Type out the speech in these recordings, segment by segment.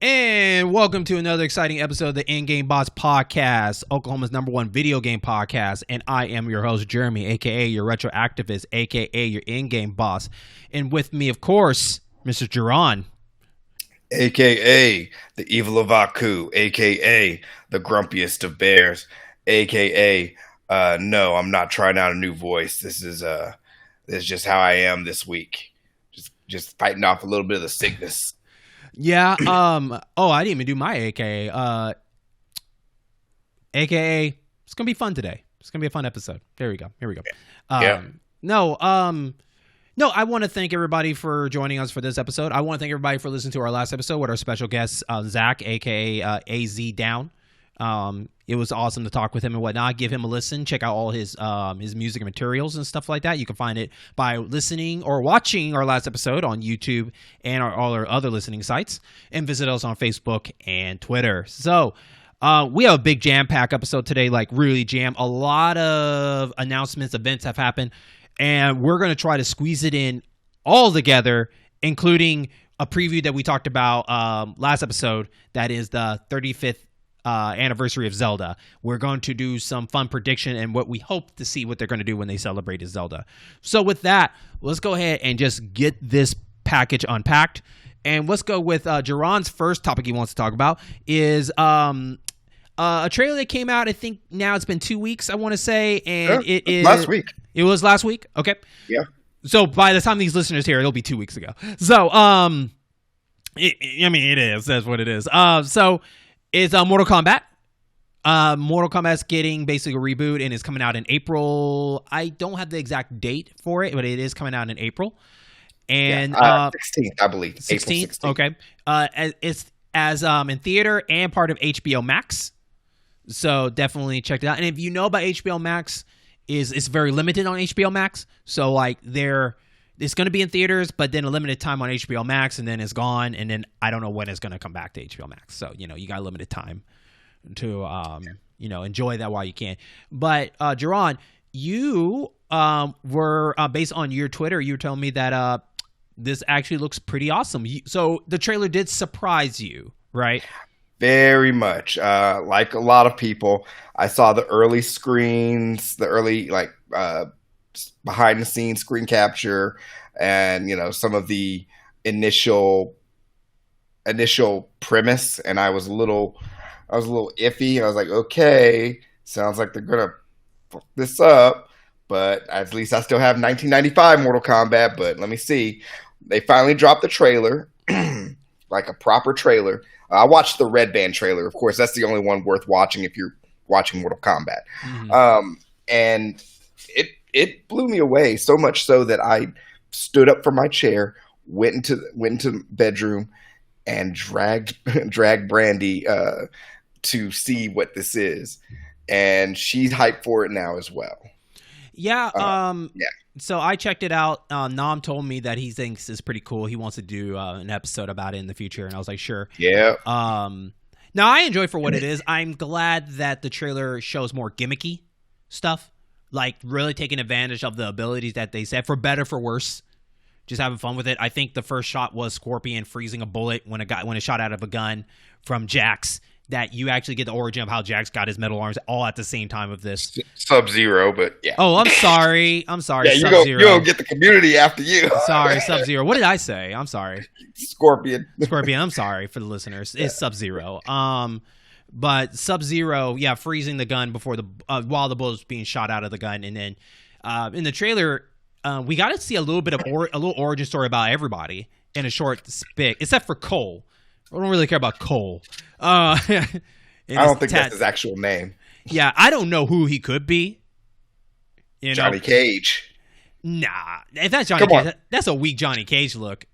And welcome to another exciting episode of the In-Game Boss Podcast, Oklahoma's #1 video game podcast. And I am your host, Jeremy, a.k.a. your retro activist, a.k.a. your in-game boss. And with me, of course, Mr. Jaron. A.k.a. the evil of Aku, a.k.a. the grumpiest of bears, a.k.a. No, I'm not trying out a new voice. This is just how I am this week. Just fighting off a little bit of the sickness. Yeah. I didn't even do my AKA. AKA, it's gonna be fun today. It's gonna be a fun episode. Here we go. Yeah. No, I want to thank everybody for joining us for this episode. I want to thank everybody for listening to our last episode with our special guest, Zach, aka AZ Down. It was awesome to talk with him and whatnot. Give him a listen. Check out all his music and materials and stuff like that. You can find it by listening or watching our last episode on YouTube and all our other listening sites. And visit us on Facebook and Twitter. So we have a big jam-packed episode today, like really jam. A lot of announcements, events have happened. And we're going to try to squeeze it in all together, including a preview that we talked about last episode. That is the 35th anniversary of Zelda. We're going to do some fun prediction and what we hope to see what they're going to do when they celebrate is Zelda. So with that, let's go ahead and just get this package unpacked. And let's go with Jaron's first topic he wants to talk about is a trailer that came out. I think now it's been 2 weeks, I want to say. And Yeah, it is last week. It was last week? Okay. Yeah. So by the time these listeners hear, it'll be 2 weeks ago. So, it is. That's what it is. So it's Mortal Kombat. Mortal Kombat's getting basically a reboot and is coming out in April. I don't have the exact date for it, but it is coming out in April. And 16th, I believe. 16th. April 16th. Okay. It's as in theater and part of HBO Max. So definitely check it out. And if you know about HBO Max, it's very limited on HBO Max. So like it's going to be in theaters, but then a limited time on HBO Max, and then it's gone. And then I don't know when it's going to come back to HBO Max. So, you got limited time to, enjoy that while you can. But, Jaron, you were, based on your Twitter, you were telling me that this actually looks pretty awesome. So the trailer did surprise you, right? Very much. Like a lot of people, I saw the early screens, the early, behind the scenes screen capture, and some of the initial premise, and I was a little iffy. I was like, okay, sounds like they're gonna fuck this up, but at least I still have 1995 Mortal Kombat. But let me see. They finally dropped the trailer, like a proper trailer. I watched the Red Band trailer. Of course, that's the only one worth watching if you're watching Mortal Kombat. Mm-hmm. And it blew me away, so much so that I stood up from my chair, went into the bedroom, and dragged Brandy to see what this is, and she's hyped for it now as well. Yeah. Yeah. So I checked it out. Nam told me that he thinks it's pretty cool. He wants to do an episode about it in the future, and I was like, sure. Yeah. Now I enjoy it for what it is. I'm glad that the trailer shows more gimmicky stuff. Like really taking advantage of the abilities that they said, for better, for worse. Just having fun with it. I think the first shot was Scorpion freezing a bullet when it shot out of a gun from Jax. That you actually get the origin of how Jax got his metal arms all at the same time of this. Sub-Zero, but yeah. Oh, I'm sorry. Yeah, Sub-Zero. You'll get the community after you. Sorry, Sub-Zero. What did I say? I'm sorry. Scorpion. I'm sorry for the listeners. It's Sub-Zero. But Sub-Zero, yeah, freezing the gun before while the bullet's being shot out of the gun, and then in the trailer, we got to see a little bit of a little origin story about everybody in a short spit, except for Cole. I don't really care about Cole. I don't think that's his actual name. Yeah, I don't know who he could be. Johnny Cage. Nah, if that's Johnny Cage, that's a weak Johnny Cage look.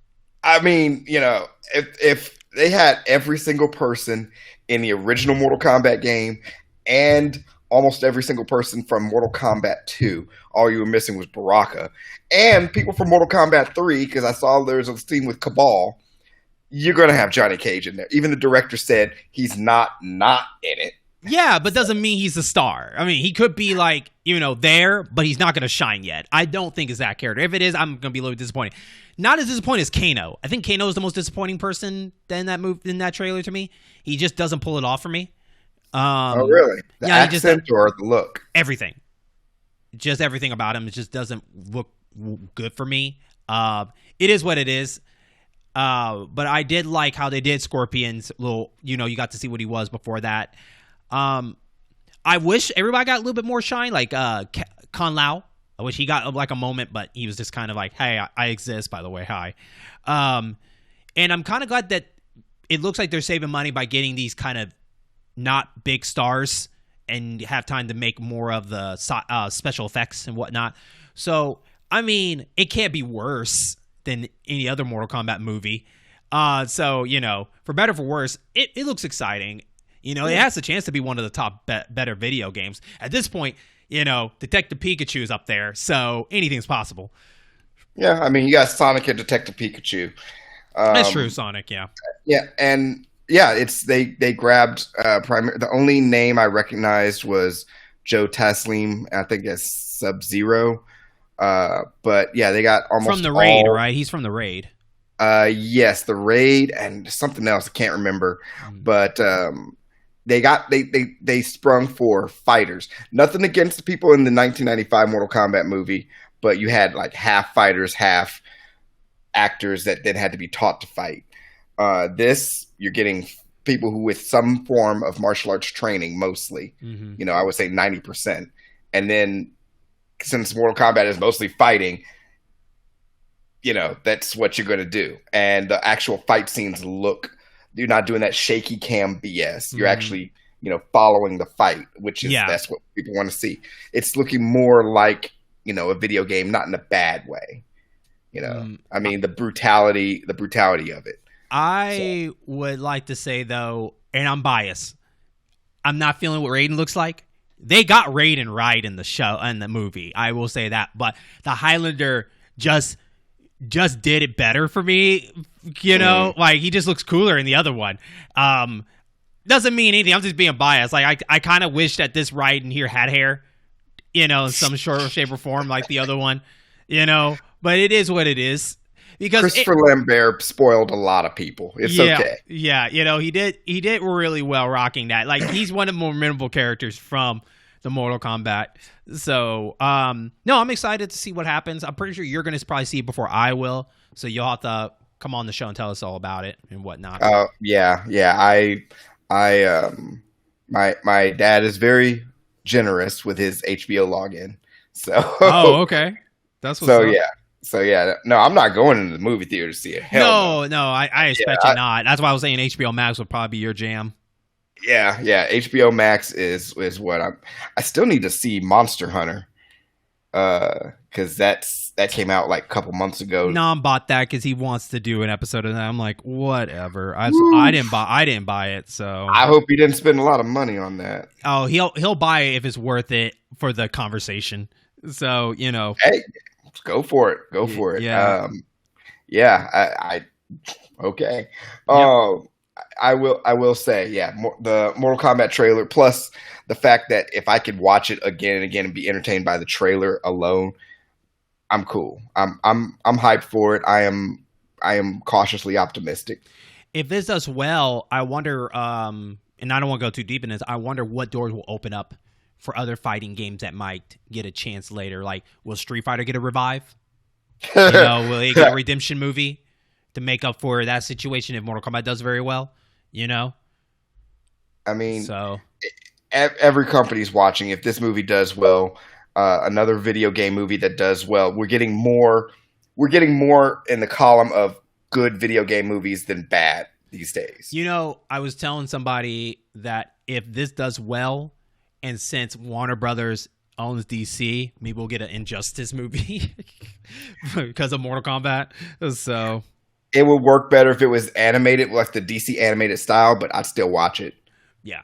I mean, if they had every single person in the original Mortal Kombat game and almost every single person from Mortal Kombat 2, all you were missing was Baraka, and people from Mortal Kombat 3, because I saw there's a scene with Cabal, you're going to have Johnny Cage in there. Even the director said he's not in it. Yeah, but doesn't mean he's a star. I mean, he could be like, there, but he's not going to shine yet. I don't think it's that character. If it is, I'm going to be a little disappointed. Not as disappointed as Kano. I think Kano is the most disappointing person in that trailer to me. He just doesn't pull it off for me. Oh, really? The accent or the look? Everything. Just everything about him. It just doesn't look good for me. It is what it is. But I did like how they did Scorpion's little, you got to see what he was before that. I wish everybody got a little bit more shine, like Kan Lao. I wish he got like a moment, but he was just kind of like, hey, I exist, by the way, hi. And I'm kind of glad that it looks like they're saving money by getting these kind of not big stars and have time to make more of the special effects and whatnot. So, I mean, it can't be worse than any other Mortal Kombat movie. So, for better or for worse, it looks exciting. It has a chance to be one of the top better video games. At this point, Detective Pikachu's up there, so anything's possible. Yeah, I mean, you got Sonic and Detective Pikachu. That's true, Sonic, yeah. Yeah, and it's they grabbed the only name I recognized was Joe Taslim. I think it's Sub-Zero. But yeah, they got almost from the Raid, right? He's from the Raid. Yes, the Raid and something else I can't remember. But they sprung for fighters. Nothing against the people in the 1995 Mortal Kombat movie, but you had like half fighters, half actors that then had to be taught to fight. This, you're getting people who with some form of martial arts training, mostly. Mm-hmm. I would say 90%. And then since Mortal Kombat is mostly fighting, that's what you're going to do. And the actual fight scenes you're not doing that shaky cam BS. You're actually, following the fight, which is, that's what people want to see. It's looking more like, a video game, not in a bad way. I mean, the brutality of it. I would like to say, though, and I'm biased, I'm not feeling what Raiden looks like. They got Raiden right in the show and the movie. I will say that, but the Highlander just did it better for me. Like he just looks cooler in the other one. Doesn't mean anything. I'm just being biased. Like I kind of wish that this Raiden here had hair, in some sort of shape or form like the other one, But it is what it is. Because Christopher Lambert spoiled a lot of people. It's okay. Yeah, he did really well rocking that. Like he's one of the more memorable characters from the Mortal Kombat. So, no, I'm excited to see what happens. I'm pretty sure you're going to probably see it before I will. So you'll have to come on the show and tell us all about it and whatnot. Yeah. My dad is very generous with his HBO login. So. Oh, okay. That's what's up. Yeah. So yeah, no, I'm not going into the movie theater to see it. Hell no, I expect you not. That's why I was saying HBO Max would probably be your jam. Yeah, HBO Max is what I still need to see Monster Hunter, because that came out like a couple months ago. Nom bought that because he wants to do an episode of that. I'm like, whatever. I didn't buy it, so I hope he didn't spend a lot of money on that. Oh, he'll buy it if it's worth it for the conversation. So hey. Go for it. Yeah. I okay. Yep. I will say, the Mortal Kombat trailer, plus the fact that if I could watch it again and again and be entertained by the trailer alone, I'm cool. I'm hyped for it. I am cautiously optimistic. If this does well, I wonder, and I don't want to go too deep in this, I wonder what doors will open up for other fighting games that might get a chance later. Like, will Street Fighter get a revive? Will they get a redemption movie to make up for that situation if Mortal Kombat does very well? I mean, so every company's watching. If this movie does well, another video game movie that does well, we're getting more in the column of good video game movies than bad these days. I was telling somebody that if this does well, and since Warner Brothers owns DC, maybe we'll get an Injustice movie because of Mortal Kombat. So it would work better if it was animated, like the DC animated style, but I'd still watch it. Yeah.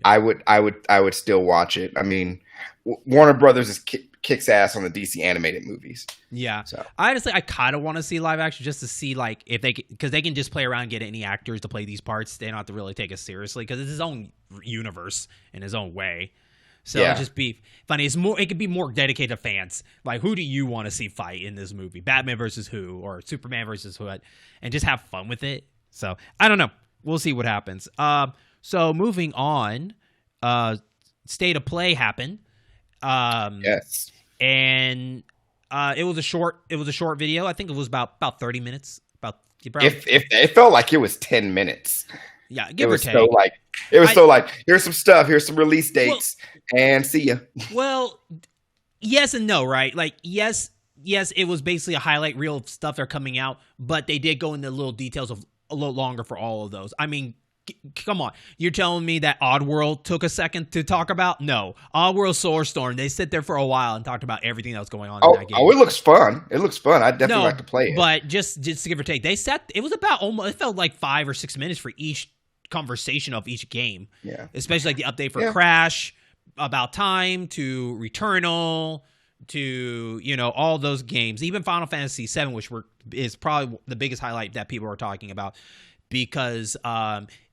I would still watch it. I mean, Warner Brothers is kicks ass on the DC animated movies. Yeah. So Honestly, I kind of want to see live action just to see like if they because they can just play around and get any actors to play these parts. They don't have to really take it seriously because it's his own universe in his own way. So it'd just be funny. It could be more dedicated to fans. Like, who do you want to see fight in this movie? Batman versus who, or Superman versus what? And just have fun with it. So I don't know. We'll see what happens. So moving on, State of Play happened. Yes. And it was a short video. I think it was about 30 minutes. If it felt like it was 10 minutes. Yeah, give or take. It was here's some stuff, here's some release dates, and see ya. Well, yes and no, right? Like, yes, it was basically a highlight reel of stuff that are coming out, but they did go into little details of a little longer for all of those. I mean, come on. You're telling me that Oddworld took a second to talk about? No. Oddworld Soulstorm, they sit there for a while and talked about everything that was going on in that game. Oh, it looks fun. I'd definitely like to play it. But just to give or take, it was about it felt like 5 or 6 minutes for each conversation of each game. Yeah. Especially like the update for Crash, About Time, to Returnal, to, all those games. Even Final Fantasy 7, which is probably the biggest highlight that people are talking about because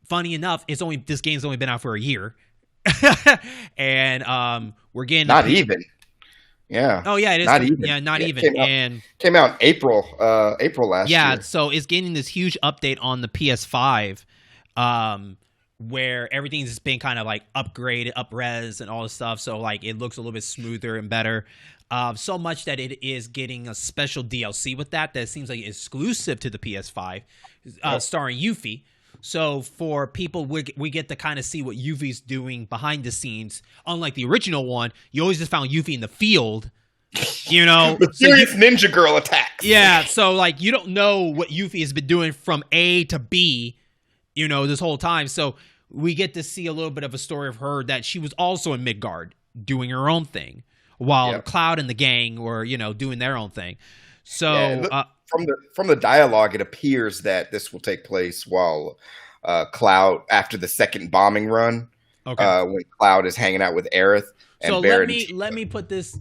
funny enough, this game's only been out for a year. And we're getting not even. Yeah. Oh yeah, it is. Not even. Yeah, not even. Came out in April last year. Yeah, so it's getting this huge update on the PS5, where everything's been kind of like upgraded, up-res, and all this stuff. So like it looks a little bit smoother and better. So much that it is getting a special DLC with that seems like exclusive to the PS5, starring Yuffie. So for people, we get to kind of see what Yuffie's doing behind the scenes. Unlike the original one, you always just found Yuffie in the field, Serious ninja girl attacks. Yeah, so like you don't know what Yuffie has been doing from A to B, this whole time. So we get to see a little bit of a story of her that she was also in Midgard doing her own thing, while Cloud and the gang were, doing their own thing. So from the dialogue, it appears that this will take place while Cloud, after the second bombing run, when Cloud is hanging out with Aerith. And so Barrett let me put this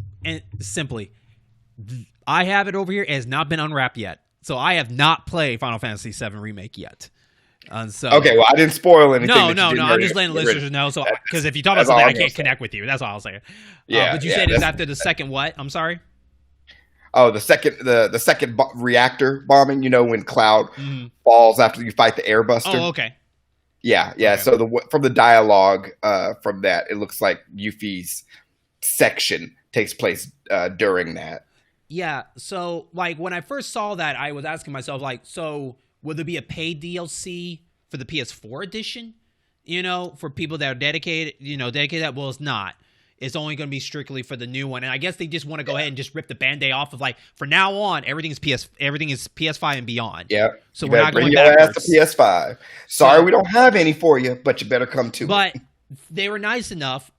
simply. I have it over here. It has not been unwrapped yet. So I have not played Final Fantasy VII Remake yet. Okay, well, I didn't spoil anything. No. I'm just letting the listeners know. So, because if you talk about something, I can't connect with you. That's all I'll say. Yeah, but you said it's after the second what? I'm sorry. Oh, the second reactor bombing. When Cloud falls after you fight the Airbuster. Oh, okay. Yeah. Okay. So from the dialogue from that, it looks like Yuffie's section takes place during that. Yeah. So, like, when I first saw that, I was asking myself, like, so will there be a paid DLC for the PS4 edition? For people that are dedicated, that? Well, it's not. It's only going to be strictly for the new one. And I guess they just want to go ahead and just rip the Band-Aid off of, like, for now on, everything is PS5 and beyond. Yeah. So we're not going backwards. backwards. Bring your ass to PS5. Sorry, we don't have any for you, but you better come to it. But they were nice enough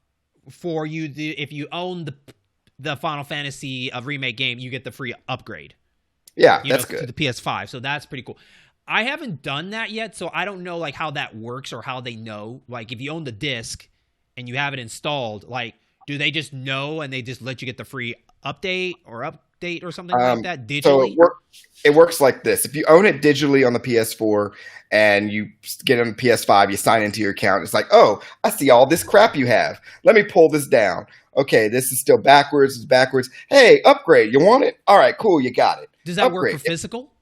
for you if you own the Final Fantasy remake game, you get the free upgrade. Yeah, that's good. To the PS5. So that's pretty cool. I haven't done that yet, so I don't know like how that works or how they know. Like if you own the disc and you have it installed, like do they just know and they just let you get the free update or something like that digitally? So it works like this. If you own it digitally on the PS4 and you get it on the PS5, you sign into your account. It's like, oh, I see all this crap you have. Let me pull this down. Okay, this is still backwards. It's backwards. Hey, upgrade. You want it? All right, cool. You got it. Does that upgrade. Work for physical?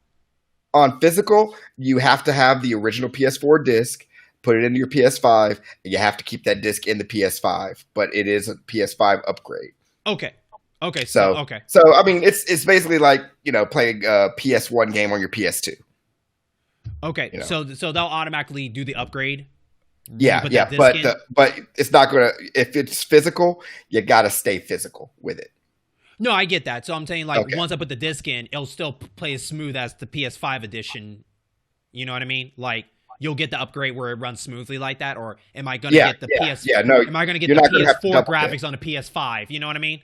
On physical, you have to have the original PS4 disc, put it into your PS5, and you have to keep that disc in the PS5. But it is a PS5 upgrade. Okay. So I mean, it's basically like playing a PS1 game on your PS2. Okay, so they'll automatically do the upgrade. Yeah, but it's not gonna. If it's physical, you gotta stay physical with it. No, I get that. So I'm saying once I put the disc in, it'll still play as smooth as the PS5 edition. You know what I mean? Like you'll get the upgrade where it runs smoothly like that, or am I going to get the PS? Yeah, no. Am I going to get the PS4 graphics on the PS5? You know what I mean?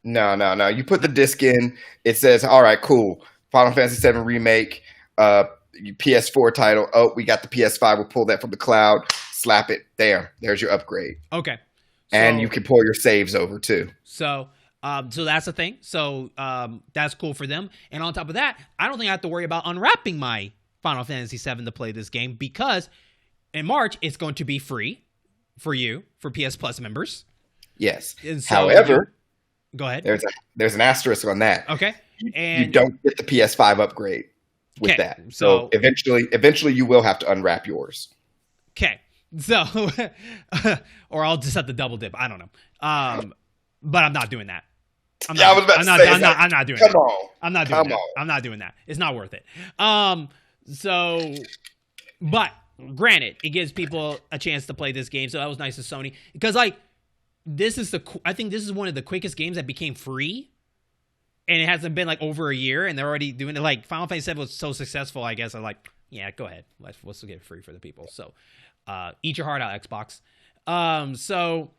No. You put the disc in. It says, "All right, cool. Final Fantasy VII Remake, PS4 title. Oh, we got the PS5. We'll pull that from the cloud. Slap it there. There's your upgrade. Okay, and you can pull your saves over too. So So that's the thing. So that's cool for them. And on top of that, I don't think I have to worry about unwrapping my Final Fantasy VII to play this game, because in March it's going to be free for you, for PS Plus members. Yes. So, however, go ahead. There's an asterisk on that. Okay. And you don't get the PS5 upgrade with that. So eventually you will have to unwrap yours. Okay. So, or I'll just have to double dip. I don't know. But I'm not doing that. I'm not doing that. Come on. I'm not doing that. I'm not doing that. It's not worth it. So, but granted, it gives people a chance to play this game. So that was nice of Sony, because like, I think this is one of the quickest games that became free. And it hasn't been like over a year, and they're already doing it. Like Final Fantasy VII was so successful, I guess I'm like, yeah, go ahead. Let's get it free for the people. So, eat your heart out, Xbox. So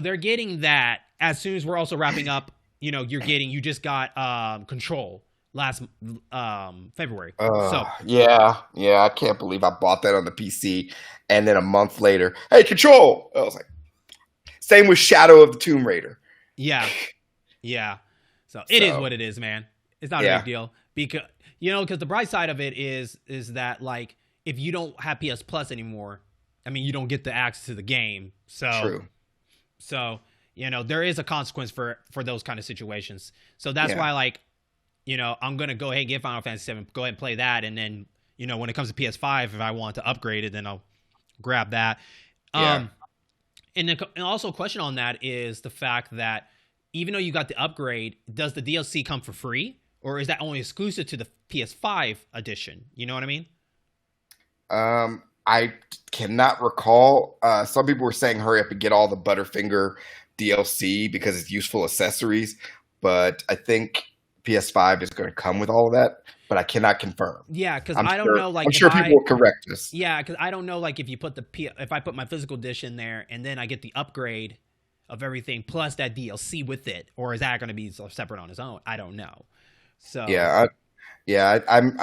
they're getting that as soon as we're also wrapping up. You know, you just got Control last February. Yeah, I can't believe I bought that on the PC, and then a month later, hey, Control. I was like, same with Shadow of the Tomb Raider. Yeah. So it is what it is, man. It's not a big deal, because the bright side of it is that, like, if you don't have PS Plus anymore, I mean, you don't get the access to the game. So true. So there is a consequence for those kind of situations. So that's why, like, I'm gonna go ahead and get Final Fantasy VII, go ahead and play that, and then when it comes to PS5, if I want to upgrade it, then I'll grab that. And also a question on that is the fact that, even though you got the upgrade, does the DLC come for free, or is that only exclusive to the PS5 edition? You know what I mean? I cannot recall. Some people were saying hurry up and get all the Butterfinger DLC because it's useful accessories, but I think PS5 is going to come with all of that, but I cannot confirm. Yeah, because I don't know. Like, I'm sure people will correct us. Yeah, because I don't know. Like, if I put my physical disc in there and then I get the upgrade of everything plus that DLC with it, or is that going to be separate on its own? I don't know. So I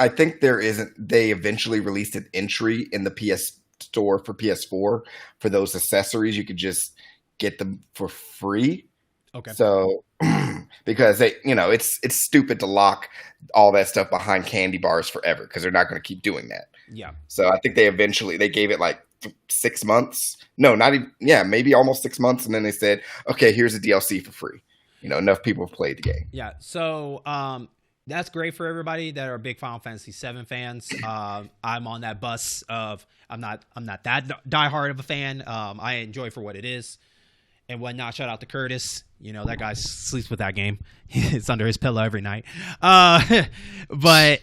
think there isn't. They eventually released an entry in the PS Store for PS4 for those accessories. You could just get them for free. Okay. So because it's stupid to lock all that stuff behind candy bars forever, because they're not going to keep doing that. Yeah. So I think they gave it like 6 months. No, not even. Yeah, maybe almost 6 months, and then they said, okay, here's a DLC for free. Enough people have played the game. Yeah. So that's great for everybody that are big Final Fantasy VII fans. I'm on that bus of I'm not that diehard of a fan. I enjoy it for what it is and whatnot. Shout out to Curtis. That guy sleeps with that game. It's under his pillow every night. But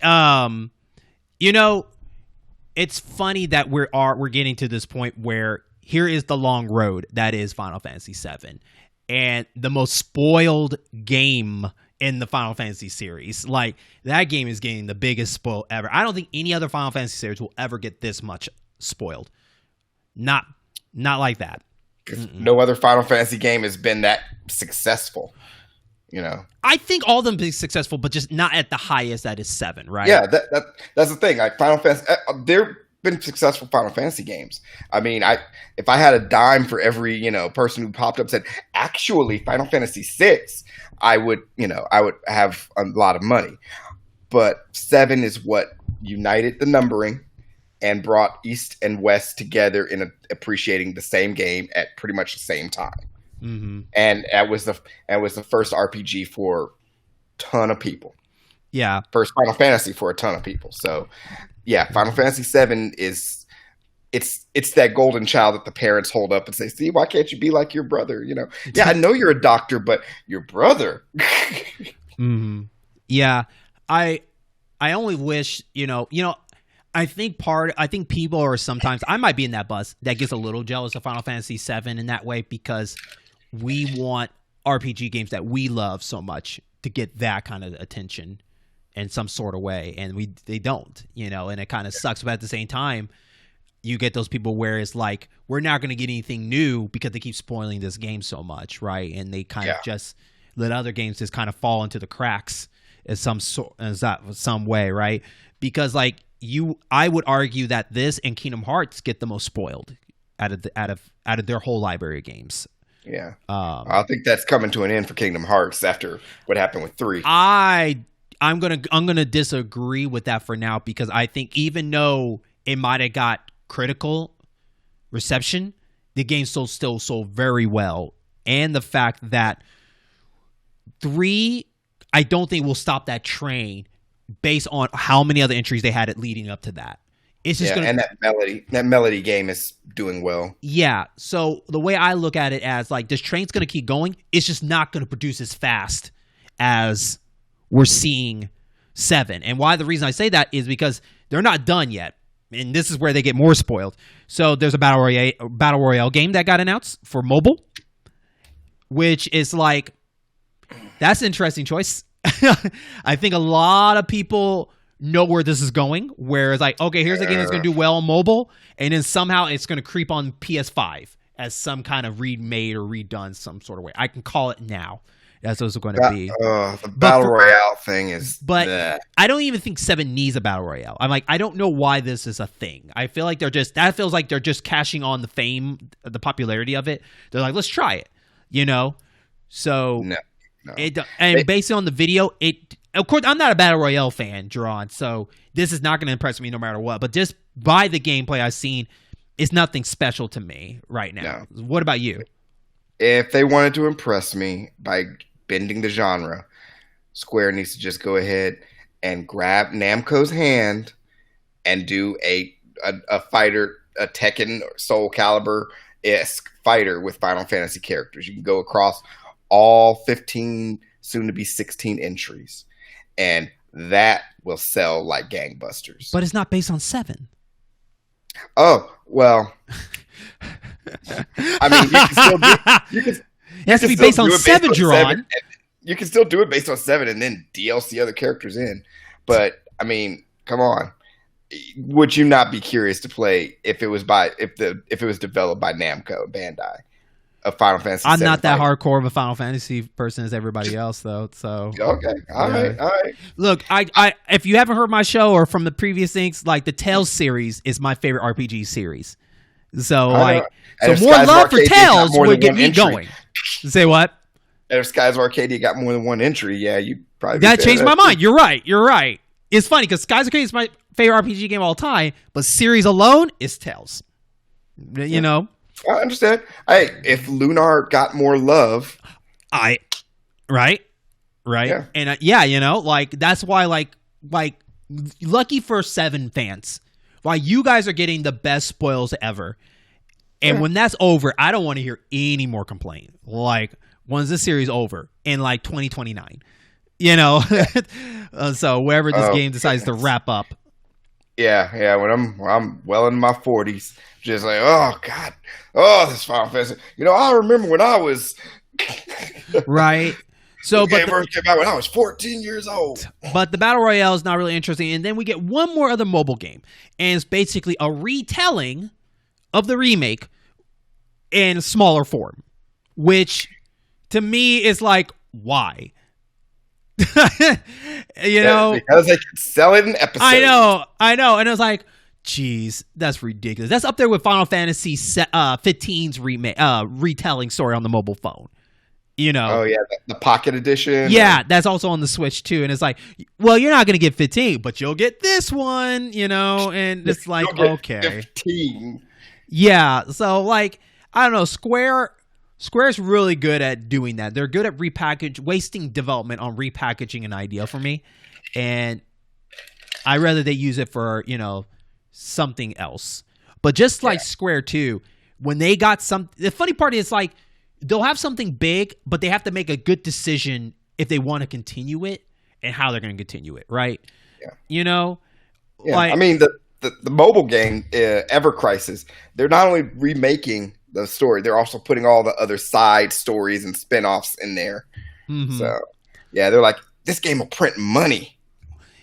it's funny that we're getting to this point where here is the long road that is Final Fantasy VII, and the most spoiled game in the Final Fantasy series. Like, that game is getting the biggest spoil ever. I don't think any other Final Fantasy series will ever get this much spoiled. Not like that. No other Final Fantasy game has been that successful. I think all of them be successful, but just not at the highest that is 7, right? Yeah, that's the thing. Like, Final Fantasy, there been successful Final Fantasy games. I mean, if I had a dime for every person who popped up and said, actually, Final Fantasy VI, I would have a lot of money. But 7 is what united the numbering and brought East and West together in appreciating the same game at pretty much the same time. Mm-hmm. And it was the first RPG for a ton of people. Yeah, first Final Fantasy for a ton of people. So, yeah, Final Fantasy VII is it's that golden child that the parents hold up and say, "See, why can't you be like your brother?" Yeah, I know you're a doctor, but your brother. Mm-hmm. Yeah, I only wish I think people are sometimes, I might be in that bus that gets a little jealous of Final Fantasy VII in that way, because we want RPG games that we love so much to get that kind of attention in some sort of way, and they don't, and it kind of sucks. But at the same time, you get those people where it's like, we're not going to get anything new because they keep spoiling this game so much, right? And they kind of just let other games just kind of fall into the cracks in some way, right? Because like I would argue that this and Kingdom Hearts get the most spoiled out of their whole library of games. Yeah. I think that's coming to an end for Kingdom Hearts after what happened with 3. I'm gonna disagree with that for now, because I think even though it might have got critical reception, the game still sold very well, and the fact that 3, I don't think will stop that train based on how many other entries they had it leading up to that. It's just and that melody game is doing well. Yeah. So the way I look at it as like, this train's going to keep going. It's just not going to produce as fast as we're seeing 7. And why the reason I say that is because they're not done yet. And this is where they get more spoiled. So there's a Battle Royale game that got announced for mobile, which is like, that's an interesting choice. I think a lot of people know where this is going, where it's like, okay, here's a game that's going to do well on mobile, and then somehow it's going to creep on PS5 as some kind of remade or redone some sort of way. I can call it now. That's what it's going to be. The Battle Royale thing is... But I don't even think 7 needs a Battle Royale. I'm like, I don't know why this is a thing. I feel like that feels like they're just cashing on the fame, the popularity of it. They're like, let's try it, you know? So... No. Based on the video, of course, I'm not a Battle Royale fan, Jaron, so this is not going to impress me no matter what. But just by the gameplay I've seen, it's nothing special to me right now. No. What about you? If they wanted to impress me by bending the genre, Square needs to just go ahead and grab Namco's hand and do a fighter, a Tekken Soul Calibur-esque fighter with Final Fantasy characters. You can go across all 15, soon to be 16 entries, and that will sell like gangbusters. But it's not based on 7. Oh, well. I mean, it has to be based on 7, Jaron. You can still do it based on 7 and then DLC other characters in. But I mean, come on. Would you not be curious to play if it was developed by Namco, Bandai? A Final Fantasy. I'm not that hardcore of a Final Fantasy person as everybody else, though. So okay, all right. Look, I if you haven't heard my show or from the previous things, like the Tales series is my favorite RPG series. So more love for Tales would get me going. Say what? If Skies of Arcadia got more than one entry, yeah, you probably that changed my mind. You're right. It's funny because Skies of Arcadia is my favorite RPG game of all time, but series alone is Tales. You know. I understand. Hey, if Lunar got more love, right, yeah. And you know, like that's why, like lucky for 7 fans, why you guys are getting the best spoils ever. And when that's over, I don't want to hear any more complaint. Like, when's this series over? In like 2029, you know. So wherever this game decides to wrap up. Yeah. When I'm well in my 40s, just like, oh God, this Final Fantasy. You know, I remember when I was right. So, but first came out when I was 14 years old. But the Battle Royale is not really interesting, and then we get one more other mobile game, and it's basically a retelling of the remake in smaller form, which to me is like, why? You know, because they can sell it in episodes. I know, and it was like, geez, that's ridiculous. That's up there with Final Fantasy 15's retelling story on the mobile phone. You know, oh yeah, the Pocket Edition. Yeah, that's also on the Switch too, and it's like, well, you're not going to get 15, but you'll get this one, you know, and it's like, okay, 15. Yeah, so like, I don't know, Square's really good at doing that. They're good at wasting development on repackaging an idea for me, and I'd rather they use it for, you know, something else. But just like Square too, when they got the funny part is like, they'll have something big, but they have to make a good decision if they want to continue it and how they're going to continue it, right? Yeah. You know? Yeah. Like, I mean, the mobile game, Ever Crisis, they're not only remaking the story, they're also putting all the other side stories and spin-offs in there. Mm-hmm. So, yeah, they're like, this game will print money.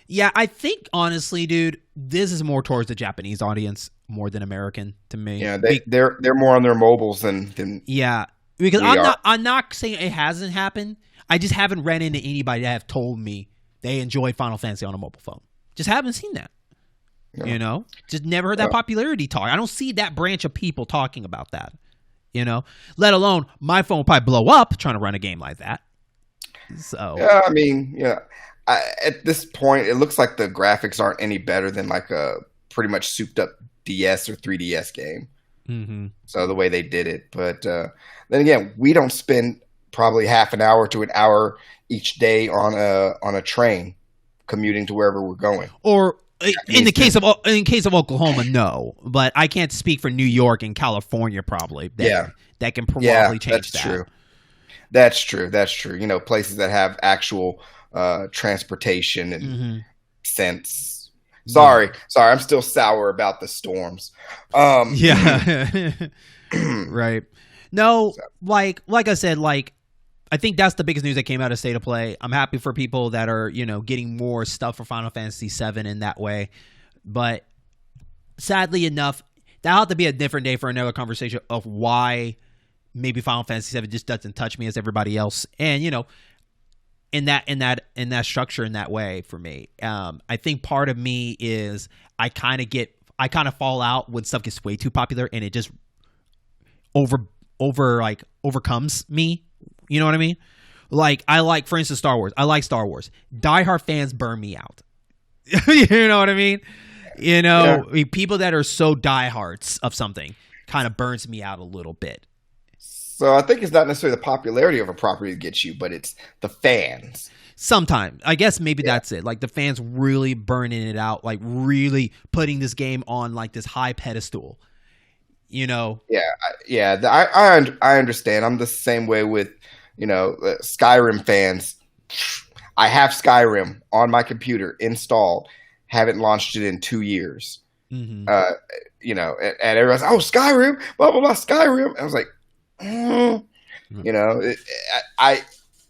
Yeah, I think, honestly, dude, this is more towards the Japanese audience more than American to me. Yeah, they're more on their mobiles than yeah. Because I'm not saying it hasn't happened. I just haven't ran into anybody that have told me they enjoy Final Fantasy on a mobile phone. Just haven't seen that. No. You know? Just never heard that popularity talk. I don't see that branch of people talking about that. You know, let alone my phone will probably blow up trying to run a game like that. So Yeah, I mean, yeah. At this point, it looks like the graphics aren't any better than like a pretty much souped up DS or 3DS game. mm-hmm. So the way they did it, but then again, we don't spend probably half an hour to an hour each day on a train commuting to wherever we're going. Or in case of Oklahoma, no, but I can't speak for New York and California. Probably, that can probably change that. True. That's true. You know, places that have actual transportation and sense. Sorry, I'm still sour about the storms. Yeah, right. No, like I said, like I think that's the biggest news that came out of State of Play. I'm happy for people that are, you know, getting more stuff for Final Fantasy VII in that way. But sadly enough, that'll have to be a different day for another conversation of why maybe Final Fantasy VII just doesn't touch me as everybody else. And, you know, in that structure, in that way for me. I think part of me is I kind of fall out when stuff gets way too popular and it just overcomes me. You know what I mean? Like, for instance, Star Wars. I like Star Wars. Diehard fans burn me out. You know what I mean? You know, I mean, people that are so diehards of something kind of burns me out a little bit. So I think it's not necessarily the popularity of a property that gets you, but it's the fans. Sometimes. I guess maybe that's it. Like, the fans really burning it out, like really putting this game on like this high pedestal. You know? I understand. I'm the same way with, you know, Skyrim fans. I have Skyrim on my computer installed. Haven't launched it in 2 years. Mm-hmm. You know, and everyone's, oh, Skyrim, blah, blah, blah, Skyrim. I was like, you know,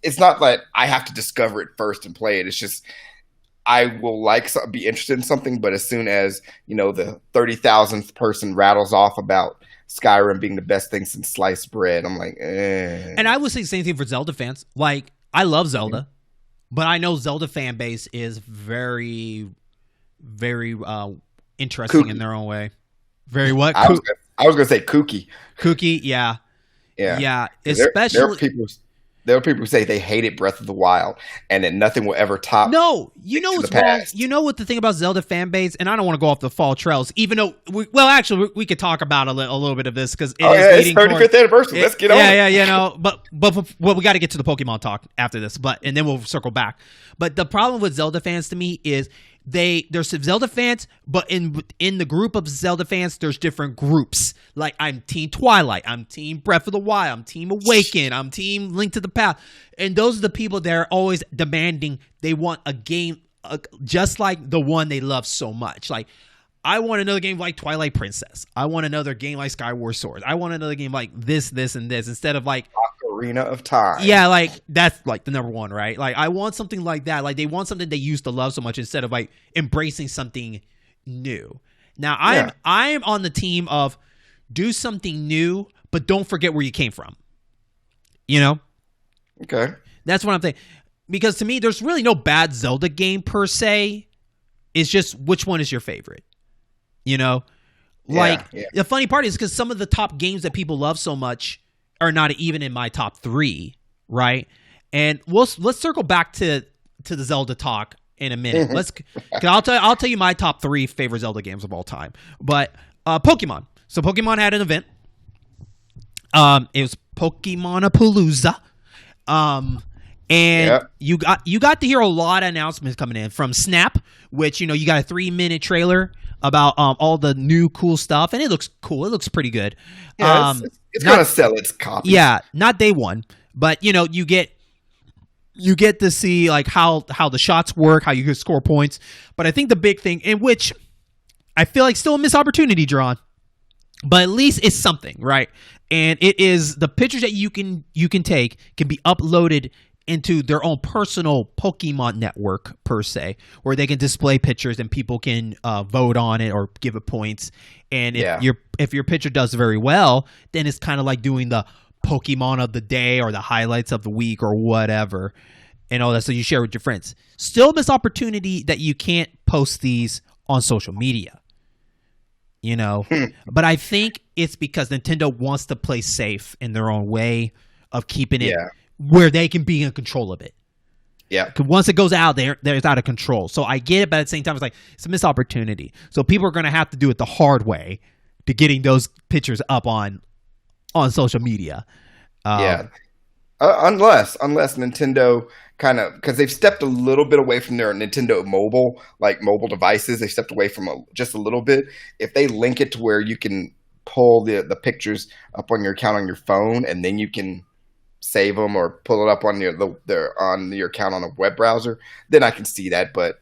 it's not that I have to discover it first and play it. It's just I will be interested in something, but as soon as, you know, the 30,000th person rattles off about Skyrim being the best thing since sliced bread, I'm like, eh. And I would say the same thing for Zelda fans. Like, I love Zelda, but I know Zelda fan base is very, very interesting kooky. In their own way. Very what? I was going to say kooky. Kooky, yeah. Especially there are people who say they hated Breath of the Wild and that nothing will ever top. No, you know what's wrong. You know what the thing about Zelda fan base, and I don't want to go off the fall trails, even though, we could talk about a little bit of this because it's 35th anniversary. Let's get on. Yeah, you know, but we got to get to the Pokemon talk after this, and then we'll circle back. But the problem with Zelda fans to me is there's Zelda fans, but in the group of Zelda fans, there's different groups. Like, I'm Team Twilight, I'm Team Breath of the Wild, I'm Team Awaken, I'm Team Link to the Past, and those are the people that are always demanding they want a game just like the one they love so much. Like, I want another game like Twilight Princess. I want another game like Skyward Sword. I want another game like this, and this, instead of like Ocarina of Time. Yeah, like that's like the number one, right? Like, I want something like that. Like, they want something they used to love so much instead of like embracing something new. Now, I'm on the team of do something new, but don't forget where you came from. You know? Okay. That's what I'm thinking. Because to me, there's really no bad Zelda game per se. It's just which one is your favorite. You know? Like, the funny part is because some of the top games that people love so much are not even in my top 3, right? And let's circle back to the Zelda talk in a minute. I'll tell you my top 3 favorite Zelda games of all time. But Pokemon. So Pokemon had an event. It was Pokemonapalooza. And you got to hear a lot of announcements coming in from Snap, which, you know, you got a 3-minute trailer about all the new cool stuff, and it looks cool. It looks pretty good. Yeah, it's gonna sell its copy. Yeah, not day one, but you know, you get to see like how the shots work, how you can score points. But I think the big thing, in which I feel like still a missed opportunity, Jaron, but at least it's something, right? And it is the pictures that you can take can be uploaded into their own personal Pokemon network per se, where they can display pictures and people can vote on it or give it points. And if your picture does very well, then it's kind of like doing the Pokemon of the day or the highlights of the week or whatever, and all that. So you share with your friends. Still miss opportunity that you can't post these on social media. you know. But I think it's because Nintendo wants to play safe in their own way of keeping it where they can be in control of it. Yeah. Because once it goes out there, it's out of control. So I get it, but at the same time, it's like it's a missed opportunity. So people are going to have to do it the hard way to getting those pictures up on social media. Unless Nintendo kind of, because they've stepped a little bit away from their Nintendo mobile devices. They stepped away from just a little bit. If they link it to where you can pull the pictures up on your account on your phone, and then you can save them or pull it up on your account on a web browser, then I can see that. But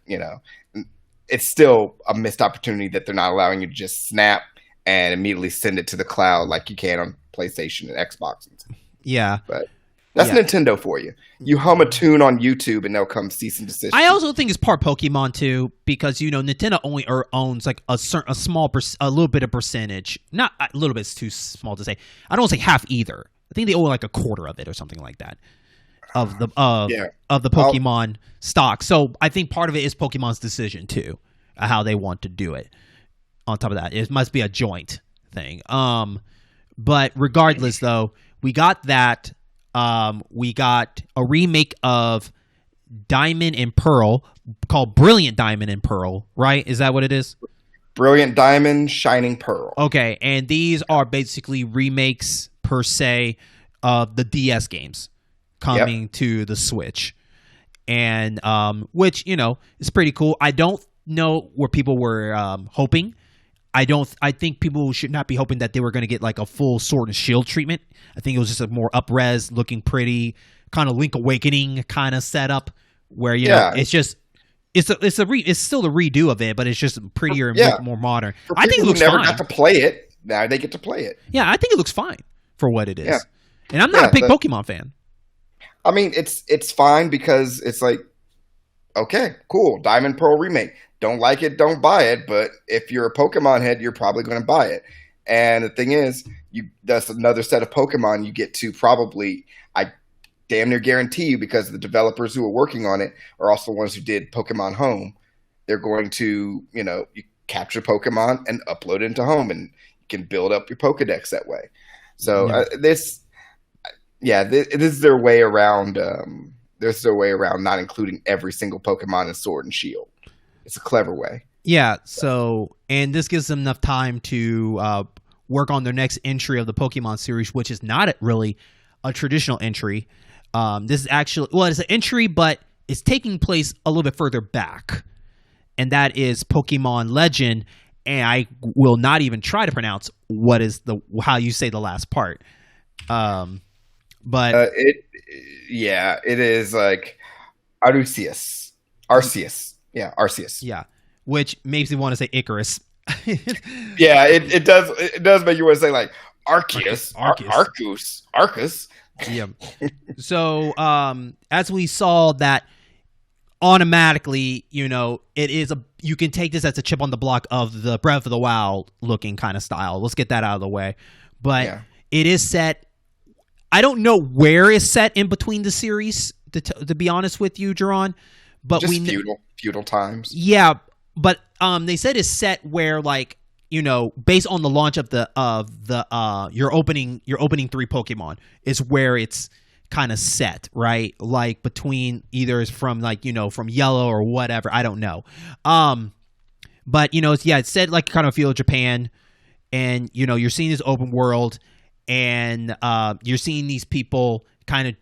it's still a missed opportunity that they're not allowing you to just snap and immediately send it to the cloud like you can on PlayStation and Xbox. Yeah, but that's Nintendo for you. You hum a tune on YouTube and they'll come cease and desist. I also think it's part Pokemon too, because Nintendo only owns like a little bit of percentage. Not a little bit; it's too small to say. I don't want to say half either. I think they own like a quarter of it or something like that of the Pokemon stock. So I think part of it is Pokemon's decision too, how they want to do it. On top of that, it must be a joint thing. But regardless, though, we got that. We got a remake of Diamond and Pearl called Brilliant Diamond and Pearl, right? Is that what it is? Brilliant Diamond, Shining Pearl. Okay, and these are basically remakes per se of the DS games coming to the Switch, and which is pretty cool. I don't know where people were hoping. I think people should not be hoping that they were going to get like a full Sword and Shield treatment. I think it was just a more up-res, looking pretty, kind of Link Awakening kind of setup where it's just it's still the redo of it, but it's just prettier and more modern. I think it looks fine. Got to play it. Now they get to play it. Yeah, I think it looks fine for what it is. Yeah. And I'm not a big Pokemon fan. I mean, it's fine because it's like, okay, cool, Diamond Pearl remake. Don't like it, don't buy it. But if you're a Pokemon head, you're probably going to buy it. And the thing is, that's another set of Pokemon you get to probably, I damn near guarantee you, because the developers who are working on it are also the ones who did Pokemon Home. They're going to, you capture Pokemon and upload it into Home, and you can build up your Pokedex that way. So this is their way around. There's their way around not including every single Pokemon in Sword and Shield. It's a clever way. Yeah. So, and this gives them enough time to work on their next entry of the Pokemon series, which is not really a traditional entry. This is actually, it's an entry, but it's taking place a little bit further back, and that is Pokemon Legend. And I will not even try to pronounce how you say the last part. But it is like Arceus. Yeah, Arceus. Yeah, which makes me want to say Icarus. Yeah, it does. It does make you want to say like Arceus. Arceus. Yeah. So, as we saw that automatically, it is you can take this as a chip on the block of the Breath of the Wild looking kind of style. Let's get that out of the way. But it is set. I don't know where it's set in between the series, to be honest with you, Jaron. But just feudal times. Yeah, but they said it's set where, like, based on the launch of your opening 3 Pokemon is where it's kind of set, right? Like between either is from from Yellow or whatever. I don't know. But it's set like kind of feel of Japan, and you're seeing this open world, and you're seeing these people kind of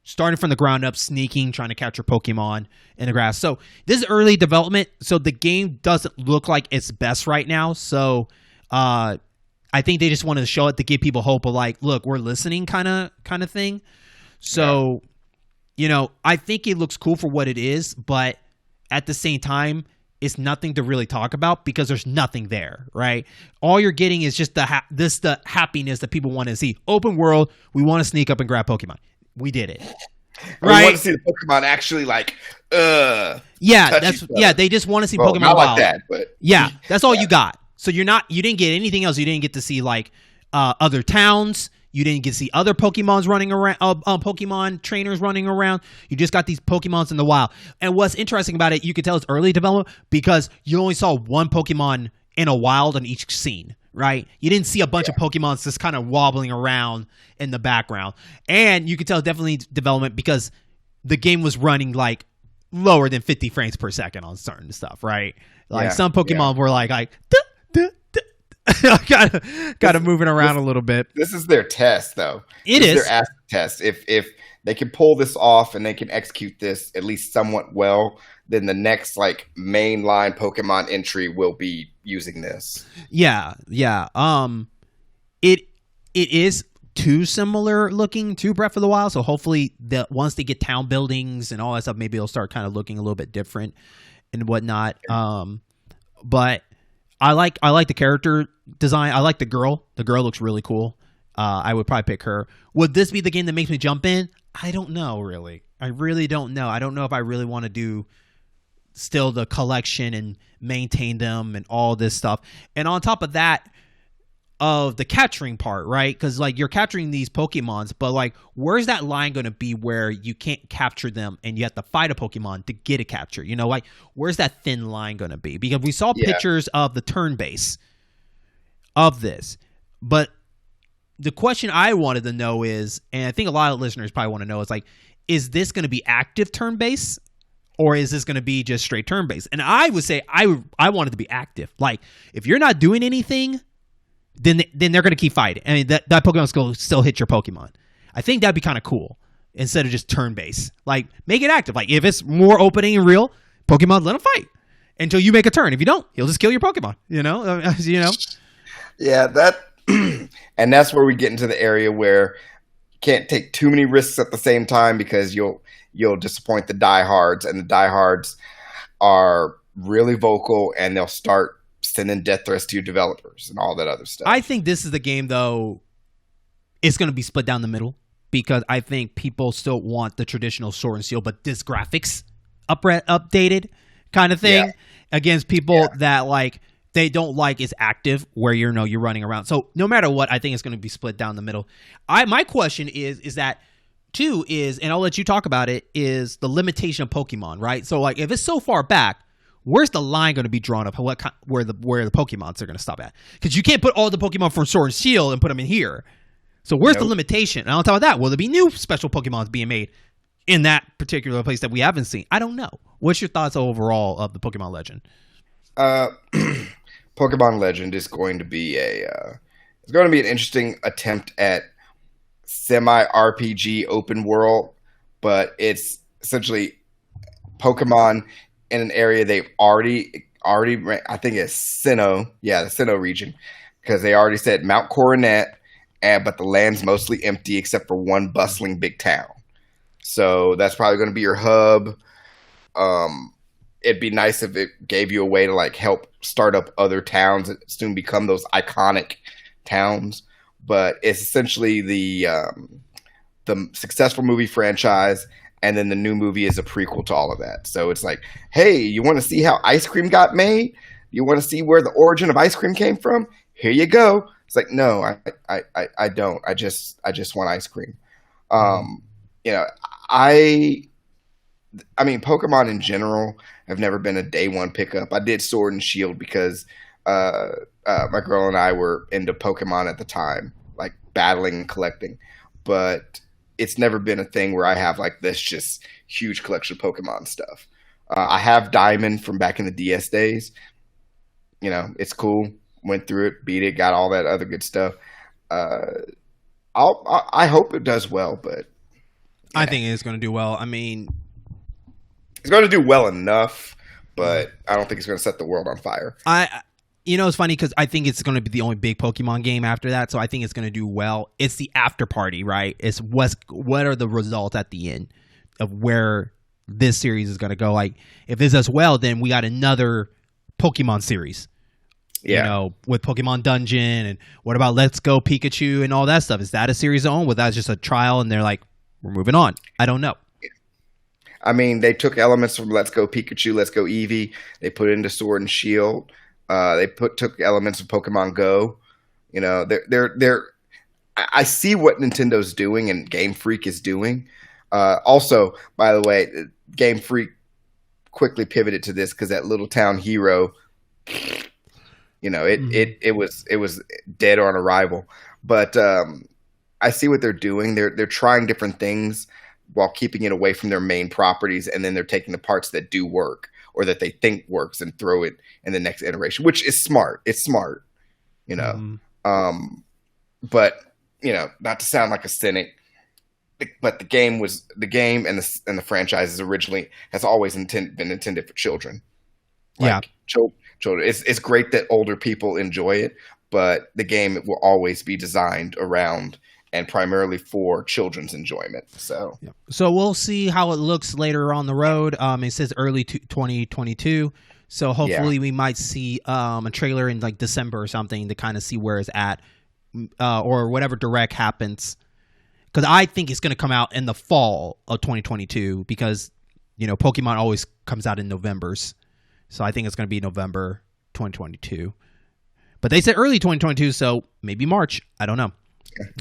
starting from the ground up, sneaking, trying to capture Pokemon in the grass. So this is early development, so the game doesn't look like it's best right now. So I think they just wanted to show it to give people hope of like, look, we're listening kind of thing. So, I think it looks cool for what it is, but at the same time, it's nothing to really talk about because there's nothing there, right? All you're getting is just the happiness that people want to see. Open world, we want to sneak up and grab Pokemon. We did it. Right? We want to see the Pokemon actually they just want to see Pokemon not Wild. Like that, but that's all you got. So you didn't get anything else. You didn't get to see like other towns. You didn't get to see other Pokemons running around, Pokemon trainers running around. You just got these Pokemons in the wild. And what's interesting about it, you could tell it's early development because you only saw one Pokemon in a wild on each scene, right? You didn't see a bunch of Pokemons just kind of wobbling around in the background. And you could tell definitely development because the game was running like lower than 50 frames per second on certain stuff, right? Like some Pokemon were like kind of moving around a little bit. This is their test, though. This is their acid test. If they can pull this off and they can execute this at least somewhat well, then the next like mainline Pokemon entry will be using this. Yeah. It is too similar looking to Breath of the Wild, so hopefully once they get town buildings and all that stuff, maybe it'll start kind of looking a little bit different and whatnot. But I like the character design. I like the girl. The girl looks really cool. I would probably pick her. Would this be the game that makes me jump in? I don't know, really. I really don't know. I don't know if I really want to do still the collection and maintain them and all this stuff. And on top of that, of the capturing part, right? Because like you're capturing these Pokemons, but like where's that line going to be where you can't capture them and you have to fight a Pokemon to get a capture? You know, like where's that thin line going to be? Because we saw pictures of the turn base of this, but the question I wanted to know is, and I think a lot of listeners probably want to know, is like, is this going to be active turn base or is this going to be just straight turn base? And I would say I want it to be active. Like if you're not doing anything, then they're going to keep fighting. I mean, that Pokemon's going to still hit your Pokemon. I think that'd be kind of cool instead of just turn base. Like make it active. Like if it's more opening and real, Pokemon, let him fight until you make a turn. If you don't, he'll just kill your Pokemon. You know. Yeah, and that's where we get into the area where you can't take too many risks at the same time because you'll disappoint the diehards, and the diehards are really vocal and they'll start sending death threats to your developers and all that other stuff. I think this is the game, though, it's going to be split down the middle because I think people still want the traditional Sword and Shield, but this graphics updated kind of thing against people that like they don't like is active where you're running around. So no matter what, I think it's going to be split down the middle. My question is that too is, and I'll let you talk about it, is the limitation of Pokemon, right? So like if it's so far back, where's the line going to be drawn up? Where the Pokemons are going to stop at? Because you can't put all the Pokemon from Sword and Shield and put them in here. So where's the limitation? And on top of that, will there be new special Pokemons being made in that particular place that we haven't seen? I don't know. What's your thoughts overall of the Pokemon Legend? Pokemon Legend is going to be it's going to be an interesting attempt at semi RPG open world, but it's essentially Pokemon in an area they've already I think it's Sinnoh, the Sinnoh region, because they already said Mount Coronet, but the land's mostly empty except for one bustling big town. So that's probably going to be your hub. It'd be nice if it gave you a way to like help start up other towns that soon become those iconic towns. But it's essentially the successful movie franchise, and then the new movie is a prequel to all of that. So it's like, hey, you want to see how ice cream got made? You want to see where the origin of ice cream came from? Here you go. It's like, no, I don't. I just want ice cream. I mean, Pokemon in general have never been a day one pickup. I did Sword and Shield because my girl and I were into Pokemon at the time, like battling and collecting. But it's never been a thing where I have like this just huge collection of Pokemon stuff. I have Diamond from back in the DS days. You know, it's cool. Went through it, beat it, got all that other good stuff. I hope it does well, but I think it's going to do well. I mean, it's going to do well enough, but I don't think it's going to set the world on fire. It's funny because I think it's going to be the only big Pokemon game after that, so I think it's going to do well. It's the after party, right? It's what are the results at the end of where this series is going to go. Like, if this does well, then we got another Pokemon series. Yeah. With Pokemon Dungeon, and what about Let's Go Pikachu and all that stuff? Is that a series on? Was that just a trial and they're like, we're moving on? I don't know. I mean, they took elements from Let's Go Pikachu, Let's Go Eevee. They put it into Sword and Shield. They took elements of Pokemon Go. You know, I see what Nintendo's doing and Game Freak is doing. Also, by the way, Game Freak quickly pivoted to this because that Little Town Hero, It was dead on arrival. But I see what they're doing. They're trying different things while keeping it away from their main properties, and then they're taking the parts that do work or that they think works and throw it in the next iteration, which is smart. It's smart, But not to sound like a cynic, but the game and the franchises originally has always been intended for children. Children. It's great that older people enjoy it, but the game will always be designed around and primarily for children's enjoyment. So we'll see how it looks later on the road. It says early 2022. So hopefully we might see a trailer in like December or something to kind of see where it's at, or whatever direct happens. Because I think it's going to come out in the fall of 2022 because, Pokemon always comes out in Novembers. So I think it's going to be November 2022. But they said early 2022, so maybe March. I don't know.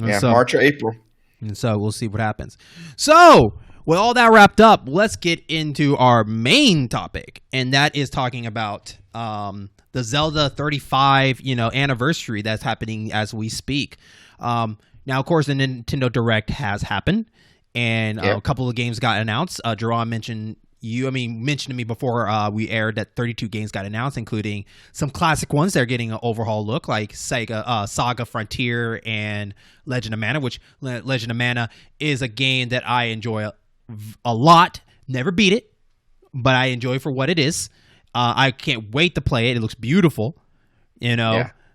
Yeah, March or April. And so we'll see what happens. So with all that wrapped up, let's get into our main topic. And that is talking about the Zelda 35, anniversary that's happening as we speak. Now, of course, the Nintendo Direct has happened. And a couple of games got announced. Jaron mentioned to me before we aired that 32 games got announced, including some classic ones that are getting an overhaul look, like Saga Frontier and Legend of Mana, which Legend of Mana is a game that I enjoy a lot. Never beat it, but I enjoy it for what it is. I can't wait to play it. It looks beautiful,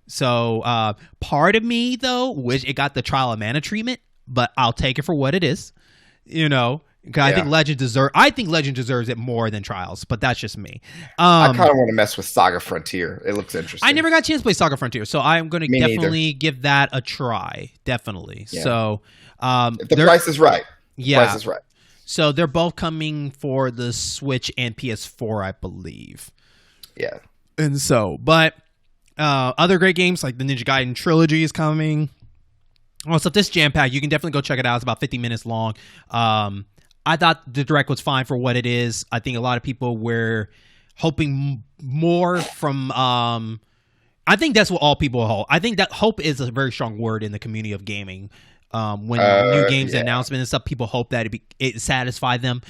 So part of me, though, wish it got the Trial of Mana treatment, but I'll take it for what it is, Because I think Legend deserves it more than Trials, but that's just me. I kind of want to mess with Saga Frontier. It looks interesting. I never got a chance to play Saga Frontier, so I'm going to definitely give that a try. Definitely. Yeah. So if the price is right. Yeah. Price is right. So they're both coming for the Switch and PS4, I believe. Yeah. And so, but other great games like the Ninja Gaiden Trilogy is coming. Also, this jam pack, you can definitely go check it out. It's about 50 minutes long. I thought the Direct was fine for what it is. I think a lot of people were hoping more from I think that's what all people hope. I think that hope is a very strong word in the community of gaming. When new games announcement and stuff, people hope that it satisfy them.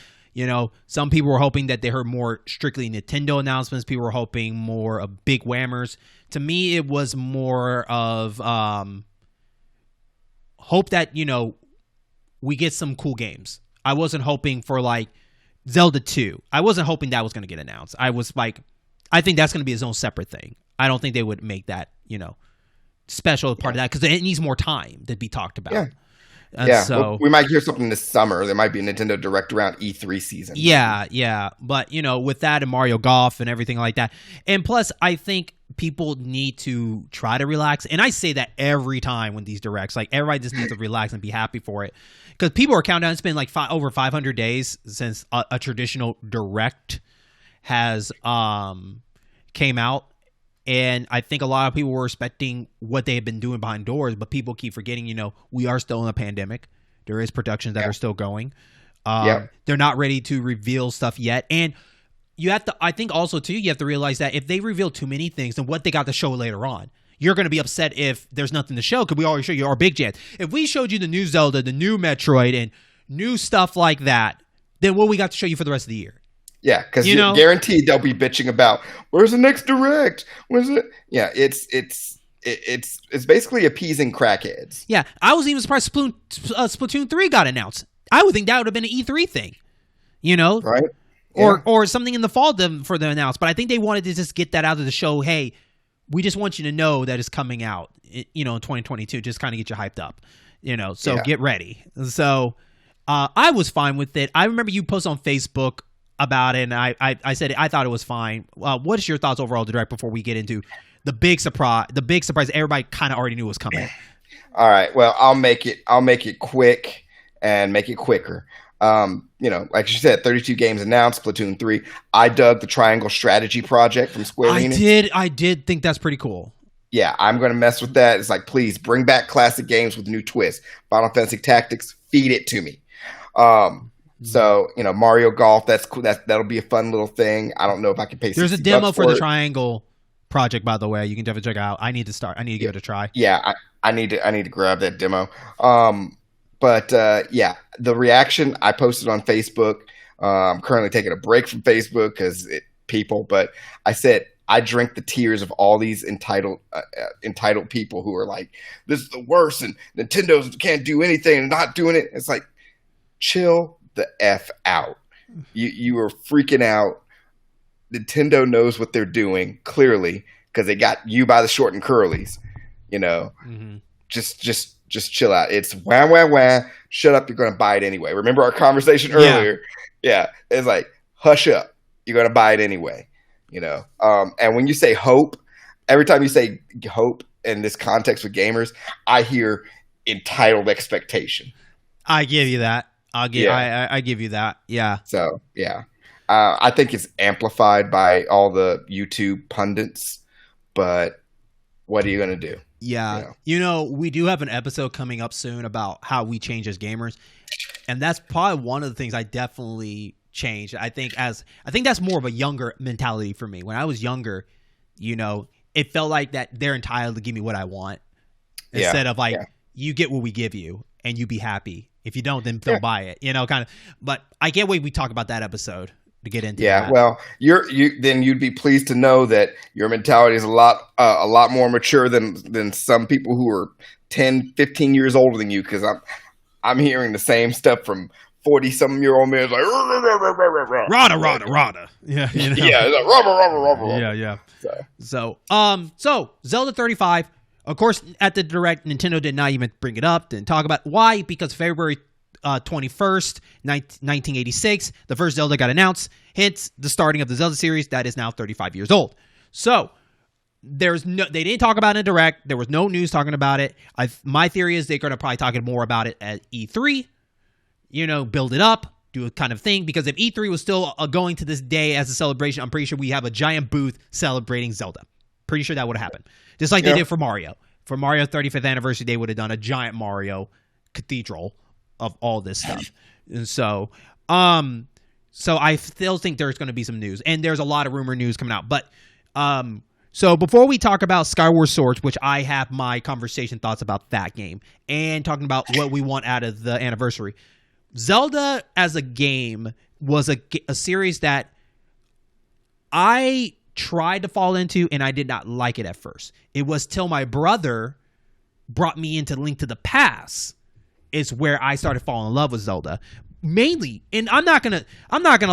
Some people were hoping that they heard more strictly Nintendo announcements. People were hoping more of big whammers. To me, it was more of hope that, we get some cool games. I wasn't hoping for like Zelda 2. I wasn't hoping that was going to get announced. I was like, I think that's going to be its own separate thing. I don't think they would make that, special part of that because it needs more time to be talked about. Yeah. So we might hear something this summer. There might be a Nintendo Direct around E3 season. Yeah. But, with that and Mario Golf and everything like that. And plus, I think people need to try to relax. And I say that every time when these Directs. Like, everybody just needs to relax and be happy for it. Because people are counting down. It's been like over 500 days since a traditional Direct has came out. And I think a lot of people were expecting what they had been doing behind doors, but people keep forgetting, we are still in a pandemic. There is productions that are still going. They're not ready to reveal stuff yet. And you have to, I think also too, you have to realize that if they reveal too many things, then what they got to show later on, you're going to be upset if there's nothing to show because we already showed you our big jam. If we showed you the new Zelda, the new Metroid, and new stuff like that, then what we got to show you for the rest of the year? Yeah, because you're guaranteed they'll be bitching about where's the next Direct? Where's it? Yeah, it's basically appeasing crackheads. Yeah, I was even surprised Splatoon 3 got announced. I would think that would have been an E3 thing, right? Or something in the fall for them announced. But I think they wanted to just get that out of the show. Hey, we just want you to know that it's coming out, in 2022. Just kind of get you hyped up, So get ready. So I was fine with it. I remember you posted on Facebook about it, and I said I thought it was fine. What is your thoughts overall of the Direct before we get into the big surprise everybody kind of already knew was coming? All right, well, I'll make it quick and make it quicker. Like you said, 32 games announced, Splatoon 3. I dug the Triangle Strategy Project from Square Enix. I did think that's pretty cool. Yeah, I'm going to mess with that. It's like, please bring back classic games with new twists. Final Fantasy Tactics, feed it to me. So, Mario Golf, that's cool. That'll be a fun little thing. I don't know if I can pay $60 There's a demo for the Triangle project, by the way. You can definitely check it out. I need to give it a try. Yeah, I need to grab that demo. But yeah, the reaction I posted on Facebook. I'm currently taking a break from Facebook because people, but I said I drink the tears of all these entitled people who are like, this is the worst, and Nintendo can't do anything and not doing it. It's like, chill the F out. You are freaking out. Nintendo knows what they're doing clearly because they got you by the short and curlies. Just chill out. It's wah wah wah. Shut up. You're gonna buy it anyway. Remember our conversation earlier? Yeah. It's like, hush up. You're gonna buy it anyway. And when you say hope, every time you say hope in this context with gamers, I hear entitled expectation. I give you that. I give you that. Yeah. So yeah, I think it's amplified by all the YouTube pundits, but what are you gonna do? Yeah. We do have an episode coming up soon about how we change as gamers, and that's probably one of the things I definitely changed. I think that's more of a younger mentality for me. When I was younger, it felt like that they're entitled to give me what I want instead of like you get what we give you and you be happy. If you don't, then don't buy it. Kind of. But I can't wait. We talk about that episode to get into. Yeah. That. Well, you'd be pleased to know that your mentality is a lot more mature than some people who are 10, 15 years older than you. Because I'm hearing the same stuff from 40-something-year-old men. It's like rada. Yeah. Yeah. It's like rubber. Yeah. So Zelda 35. Of course, at the Direct, Nintendo did not even bring it up, didn't talk about it. Why? Because February 21st, 1986, the first Zelda got announced. Hence, the starting of the Zelda series that is now 35 years old. So, they didn't talk about it in Direct. There was no news talking about it. My theory is they're going to probably talk more about it at E3. Build it up, do a kind of thing. Because if E3 was still going to this day as a celebration, I'm pretty sure we have a giant booth celebrating Zelda. Pretty sure that would have happened. Just like they did for Mario. For Mario 35th anniversary, they would have done a giant Mario cathedral of all this stuff. And so I still think there's going to be some news. And there's a lot of rumor news coming out. But so before we talk about Skyward Sword, which I have my conversation thoughts about that game, and talking about what we want out of the anniversary, Zelda as a game was a series that I tried to fall into, and I did not like it at first. It was till my brother brought me into Link to the Past is where I started falling in love with Zelda. Mainly, and I'm not gonna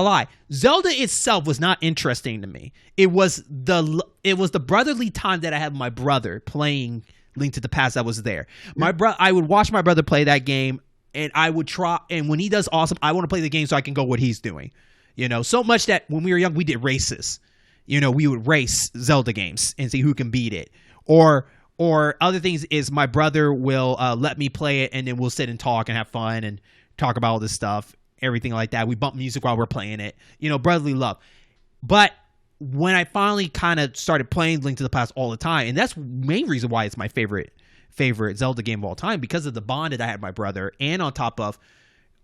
lie, Zelda itself was not interesting to me. It was the brotherly time that I had with my brother playing Link to the Past that was there. I would watch my brother play that game, and I would try, and when he does awesome, I want to play the game so I can go what he's doing. So much that when we were young, we did races. We would race Zelda games and see who can beat it. Or other things is my brother will let me play it, and then we'll sit and talk and have fun and talk about all this stuff, everything like that. We bump music while we're playing it. Brotherly love. But when I finally kind of started playing Link to the Past all the time, and that's the main reason why it's my favorite Zelda game of all time, because of the bond that I had with my brother, and on top of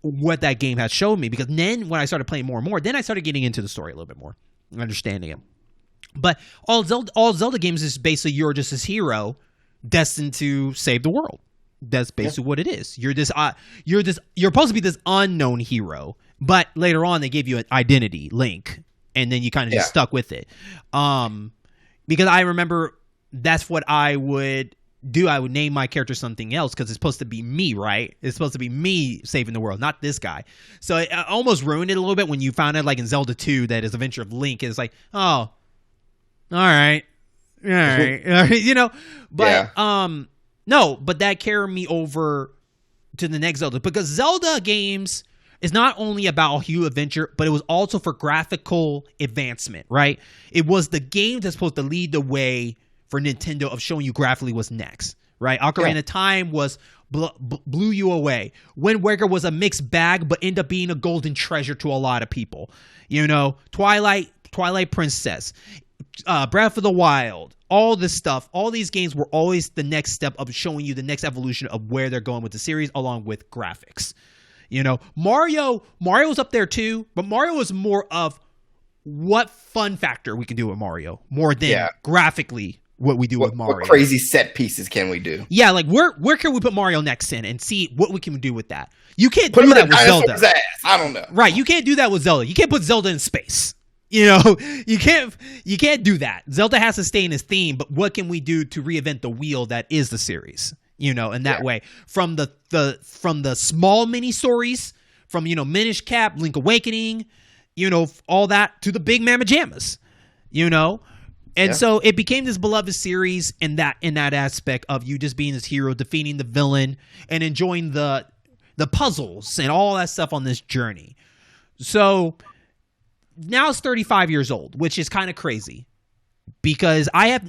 what that game has shown me. Because then when I started playing more and more, then I started getting into the story a little bit more, understanding it. But all Zelda games is basically you're just this hero destined to save the world. That's basically what it is. You're supposed to be this unknown hero, but later on they gave you an identity, Link, and then you kind of just stuck with it. Because I remember that's what I would do. I would name my character something else because it's supposed to be me, right? It's supposed to be me saving the world, not this guy. So it almost ruined it a little bit when you found out, like in Zelda 2, that his Adventure of Link is like, oh, all right. But no, but that carried me over to the next Zelda, because Zelda games is not only about Hue adventure, but it was also for graphical advancement, right? It was the game that's supposed to lead the way for Nintendo of showing you graphically what's next, right? Ocarina of Time blew you away. Wind Waker was a mixed bag, but ended up being a golden treasure to a lot of people. Twilight Princess, Breath of the Wild, all this stuff, all these games were always the next step of showing you the next evolution of where they're going with the series, along with graphics. Mario's up there too, but Mario was more of what fun factor we can do with Mario more than graphically what we do with Mario. What crazy set pieces can we do? Yeah, like where can we put Mario next in and see what we can do with that? You can't Put do him that in with Zelda. Ass. I don't know. Right, you can't do that with Zelda. You can't put Zelda in space. You know, you can't do that. Zelda has to stay in his theme, but what can we do to reinvent the wheel that is the series? You know, in that way, from the small mini stories, from Minish Cap, Link Awakening, all that, to the big Mamma Jammas, and so it became this beloved series in that aspect of you just being this hero, defeating the villain, and enjoying the puzzles and all that stuff on this journey. So now it's 35 years old, which is kind of crazy. Because I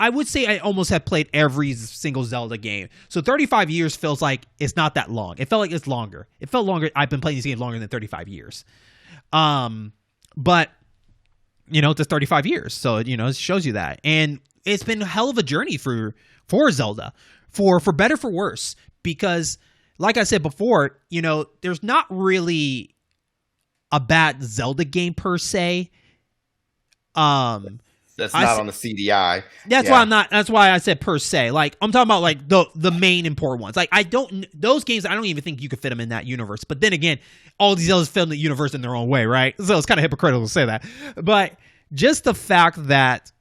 would say I almost have played every single Zelda game. So 35 years feels like it's not that long. It felt like it's longer. It felt longer. I've been playing these games longer than 35 years. But, it's 35 years. So, it shows you that. And it's been a hell of a journey for Zelda. For better, for worse. Because, like I said before, there's not really a bad Zelda game per se. That's not on the CDI. That's why I'm not. That's why I said per se. Like I'm talking about like the main important ones. Like those games. I don't even think you could fit them in that universe. But then again, all these others fit in the universe in their own way, right? So it's kind of hypocritical to say that. But just the fact that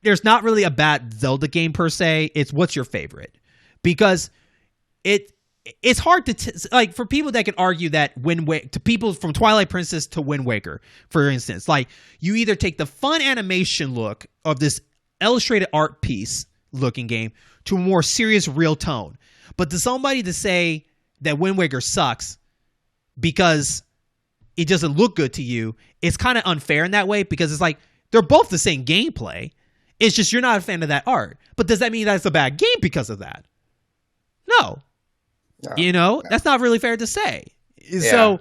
there's not really a bad Zelda game per se. It's what's your favorite, because it's hard to like for people that can argue that to people from Twilight Princess to Wind Waker, for instance, like you either take the fun animation look of this illustrated art piece looking game to a more serious real tone. But to somebody to say that Wind Waker sucks because it doesn't look good to you, it's kind of unfair in that way, because it's like they're both the same gameplay. It's just you're not a fan of that art. But does that mean that's a bad game because of that? No. That's not really fair to say. Yeah. So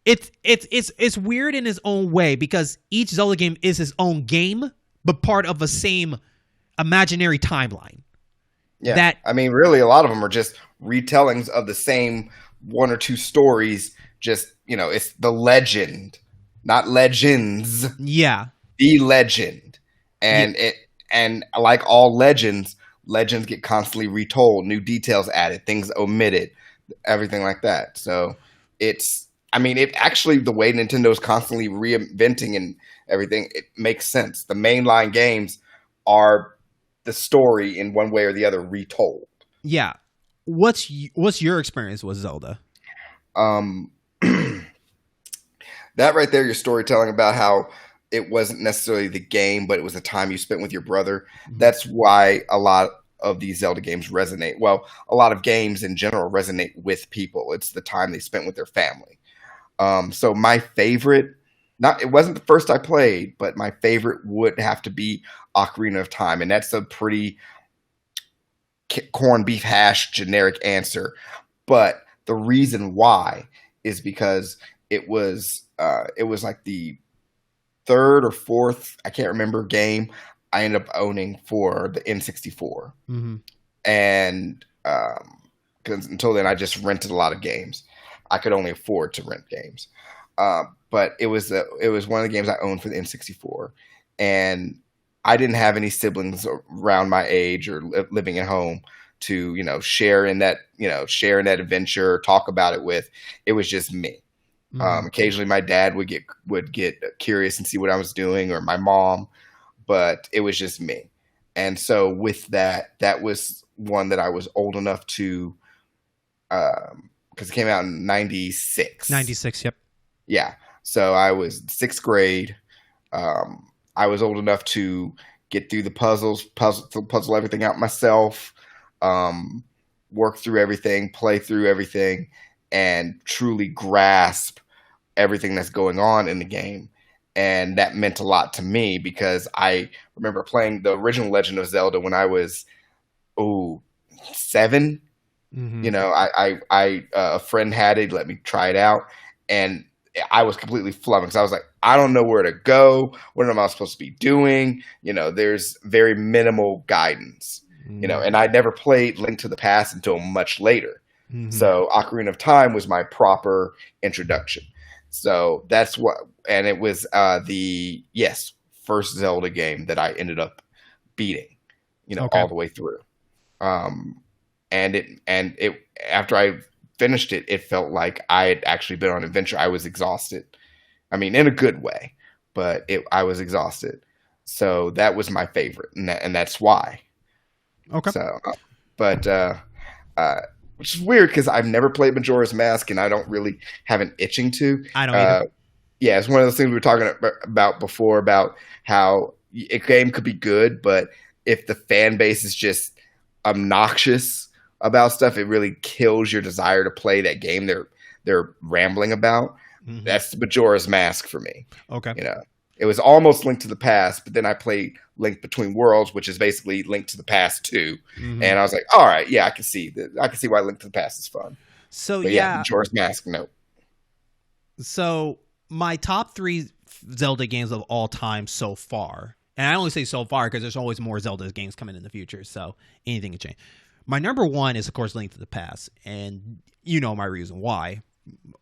it's weird in its own way, because each Zelda game is its own game, but part of a same imaginary timeline. Yeah. Really, a lot of them are just retellings of the same one or two stories. Just, it's the legend, not legends. Yeah. The legend. And and like all legends get constantly retold, new details added, things omitted, everything like that. So it actually, the way Nintendo's constantly reinventing and everything, it makes sense. The mainline games are the story in one way or the other retold. Yeah. What's your experience with Zelda? That right there, your storytelling about how it wasn't necessarily the game, but it was the time you spent with your brother. That's why a lot of these Zelda games resonate. Well, a lot of games in general resonate with people. It's the time they spent with their family. So my favorite, it wasn't the first I played, but my favorite would have to be Ocarina of Time. And that's a pretty corned beef hash generic answer. But the reason why is because it was like the third or fourth, I can't remember, game I ended up owning for the N64. Mm-hmm. And because until then I just rented a lot of games. I could only afford to rent games. But it was one of the games I owned for the N64. And I didn't have any siblings around my age or living at home to, share in that adventure, talk about it with. It was just me. Mm-hmm. Occasionally my dad would get curious and see what I was doing, or my mom, but it was just me. And so with that was one that I was old enough to, because it came out in 96. 96, yep. Yeah. So I was 6th grade. I was old enough to get through the puzzle everything out myself, work through everything, play through everything, and truly grasp everything that's going on in the game. And that meant a lot to me, because I remember playing the original Legend of Zelda when I was 7. Mm-hmm. A friend had it, let me try it out, and I was completely flummoxed. I was like, I don't know where to go. What am I supposed to be doing? There's very minimal guidance. Mm-hmm. And I never played Link to the Past until much later. Mm-hmm. So Ocarina of Time was my proper introduction. So that's what, and it was the first Zelda game that I ended up beating, Okay. all the way through. And it after I finished it, it felt like I had actually been on an adventure. I was exhausted. I mean, in a good way, but I was exhausted. So that was my favorite, and that's why. Okay. So, but which is weird because I've never played Majora's Mask, and I don't really have an itching to. I don't either. Yeah, it's one of those things we were talking about before about how a game could be good, but if the fan base is just obnoxious about stuff, it really kills your desire to play that game they're rambling about. Mm-hmm. That's Majora's Mask for me. Okay. It was almost Link to the Past, but then I played Link Between Worlds, which is basically Link to the Past 2. Mm-hmm. And I was like, all right, yeah, I can see why Link to the Past is fun. So but yeah, Majora's Mask, no. So my top 3 Zelda games of all time so far, and I only say so far because there's always more Zelda games coming in the future, so anything can change. My number 1 is, of course, Link to the Past, and you know my reason why.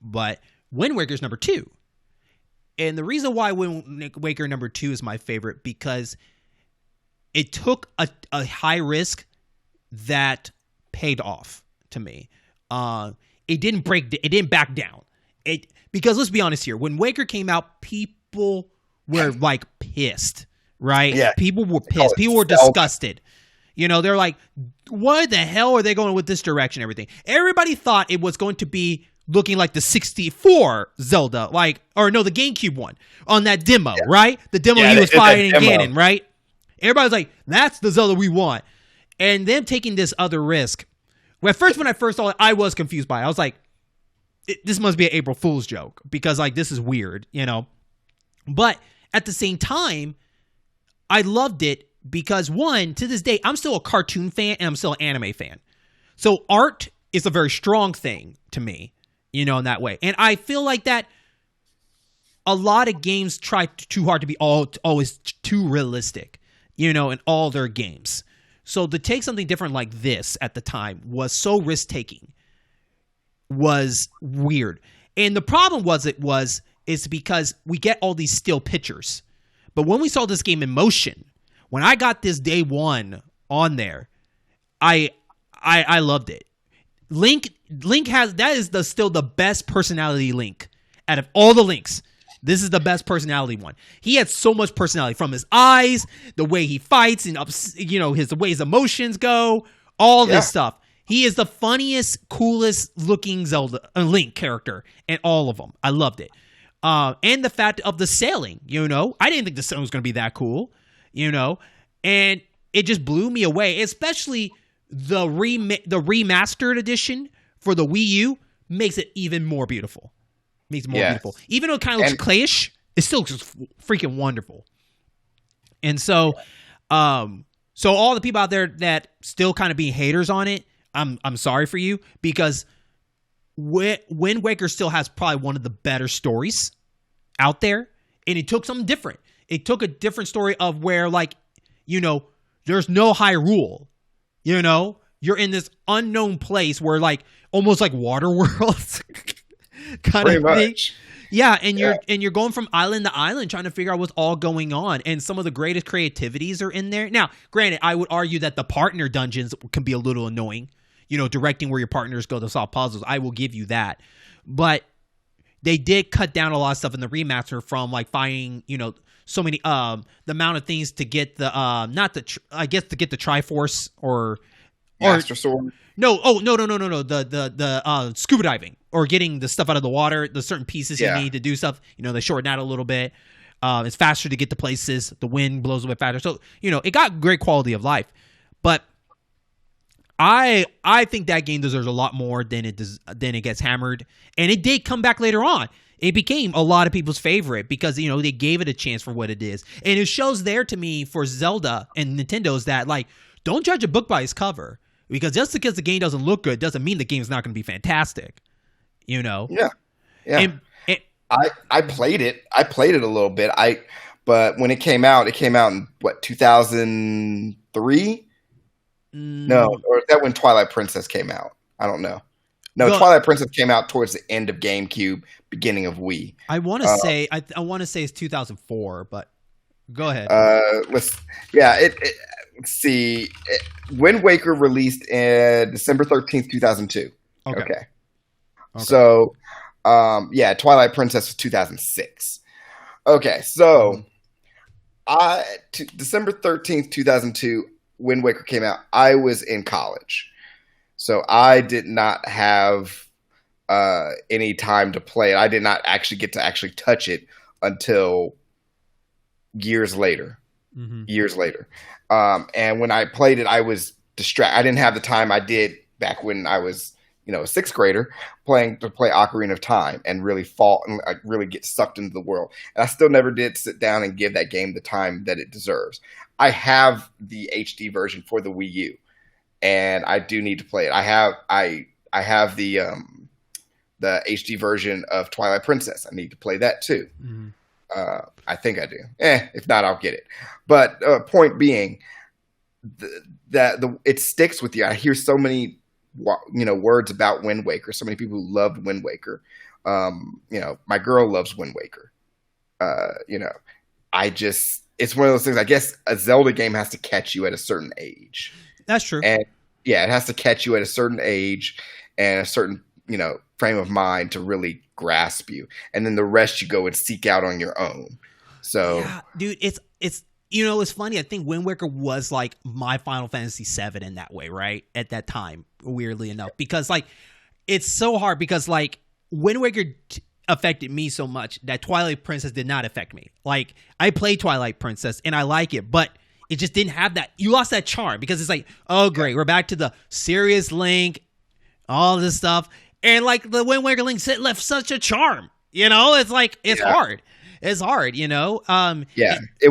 But Wind Waker's number 2. And the reason why Wind Waker number 2 is my favorite, because it took a high risk that paid off to me. It didn't back down. Because let's be honest here, when Waker came out, people were like pissed, right? Yeah. People were pissed. People were disgusted. They're like, what the hell are they going with this direction? Everything. Everybody thought it was going to be looking like the 64 Zelda, the GameCube one on that demo, right? The demo he was fighting Ganon, right? Everybody was like, that's the Zelda we want. And them taking this other risk. Well, at first, when I first saw it, I was confused by it. I was like, this must be an April Fool's joke because, this is weird, But at the same time, I loved it because, one, to this day, I'm still a cartoon fan and I'm still an anime fan. So art is a very strong thing to me, in that way. And I feel like that a lot of games try too hard to be always too realistic, in all their games. So to take something different like this at the time was so risk-taking, was weird. And the problem is because we get all these still pictures. But when we saw this game in motion, when I got this day one on there, I loved it. Link has, that is still the best personality Link out of all the Links. This is the best personality one. He had so much personality, from his eyes, the way he fights, and the way his emotions go, all this stuff. He is the funniest, coolest looking Link character in all of them. I loved it. And the fact of the sailing, I didn't think the sailing was going to be that cool, and it just blew me away. Especially the remastered edition for the Wii U makes it even more beautiful. Beautiful. Even though it kind of looks clayish, it still looks freaking wonderful. And so, so all the people out there that still kind of being haters on it, I'm sorry for you, because Wind Waker still has probably one of the better stories out there, and it took something different. It took a different story of where, there's no Hyrule. You're in this unknown place where, almost like Waterworld kind of thing. Yeah, and you're going from island to island trying to figure out what's all going on, and some of the greatest creativities are in there. Now, granted, I would argue that the partner dungeons can be a little annoying. Directing where your partners go to solve puzzles. I will give you that. But they did cut down a lot of stuff in the remaster from finding, so many the amount of things to get the to get the Triforce or Master Sword. No, the scuba diving, or getting the stuff out of the water, the certain pieces you need to do stuff. They shorten out a little bit. It's faster to get to places. The wind blows a bit faster. So, it got great quality of life. But I think that game deserves a lot more than it gets hammered. And it did come back later on. It became a lot of people's favorite because, they gave it a chance for what it is. And it shows there to me for Zelda and Nintendo's that, don't judge a book by its cover. Because just because the game doesn't look good doesn't mean the game's not going to be fantastic. Yeah. And I played it. I played it a little bit. But when it came out in what, 2003? No, or is that when Twilight Princess came out? I don't know. No, Twilight Princess came out towards the end of GameCube, beginning of Wii. I want to say I want to say it's 2004, but go ahead. Let's see. Wind Waker released in December 13th, 2002. Okay. So, Twilight Princess was 2006. Okay, so December 13th, 2002, Wind Waker came out. I was in college. So I did not have any time to play it. I did not actually get to actually touch it until years later. And when I played it, I was distracted. I didn't have the time I did back when I was, a sixth grader play Ocarina of Time and really fall and really get sucked into the world. And I still never did sit down and give that game the time that it deserves. I have the HD version for the Wii U. And I do need to play it. I have the HD version of Twilight Princess. I need to play that too. I think I do. If not, I'll get it. But point being, it sticks with you. I hear so many words about Wind Waker. So many people who loved Wind Waker. My girl loves Wind Waker. It's one of those things. I guess a Zelda game has to catch you at a certain age. That's true. And it has to catch you at a certain age and a certain, frame of mind to really grasp you. And then the rest you go and seek out on your own. So, yeah, dude, it's funny. I think Wind Waker was like my Final Fantasy VII in that way, right? At that time, weirdly enough, because it's so hard because Wind Waker affected me so much that Twilight Princess did not affect me. I played Twilight Princess and I like it, but it just didn't have that. You lost that charm because it's oh great, we're back to the serious Link, all this stuff, and the Wind Waker Link left such a charm. It's hard. It's hard. It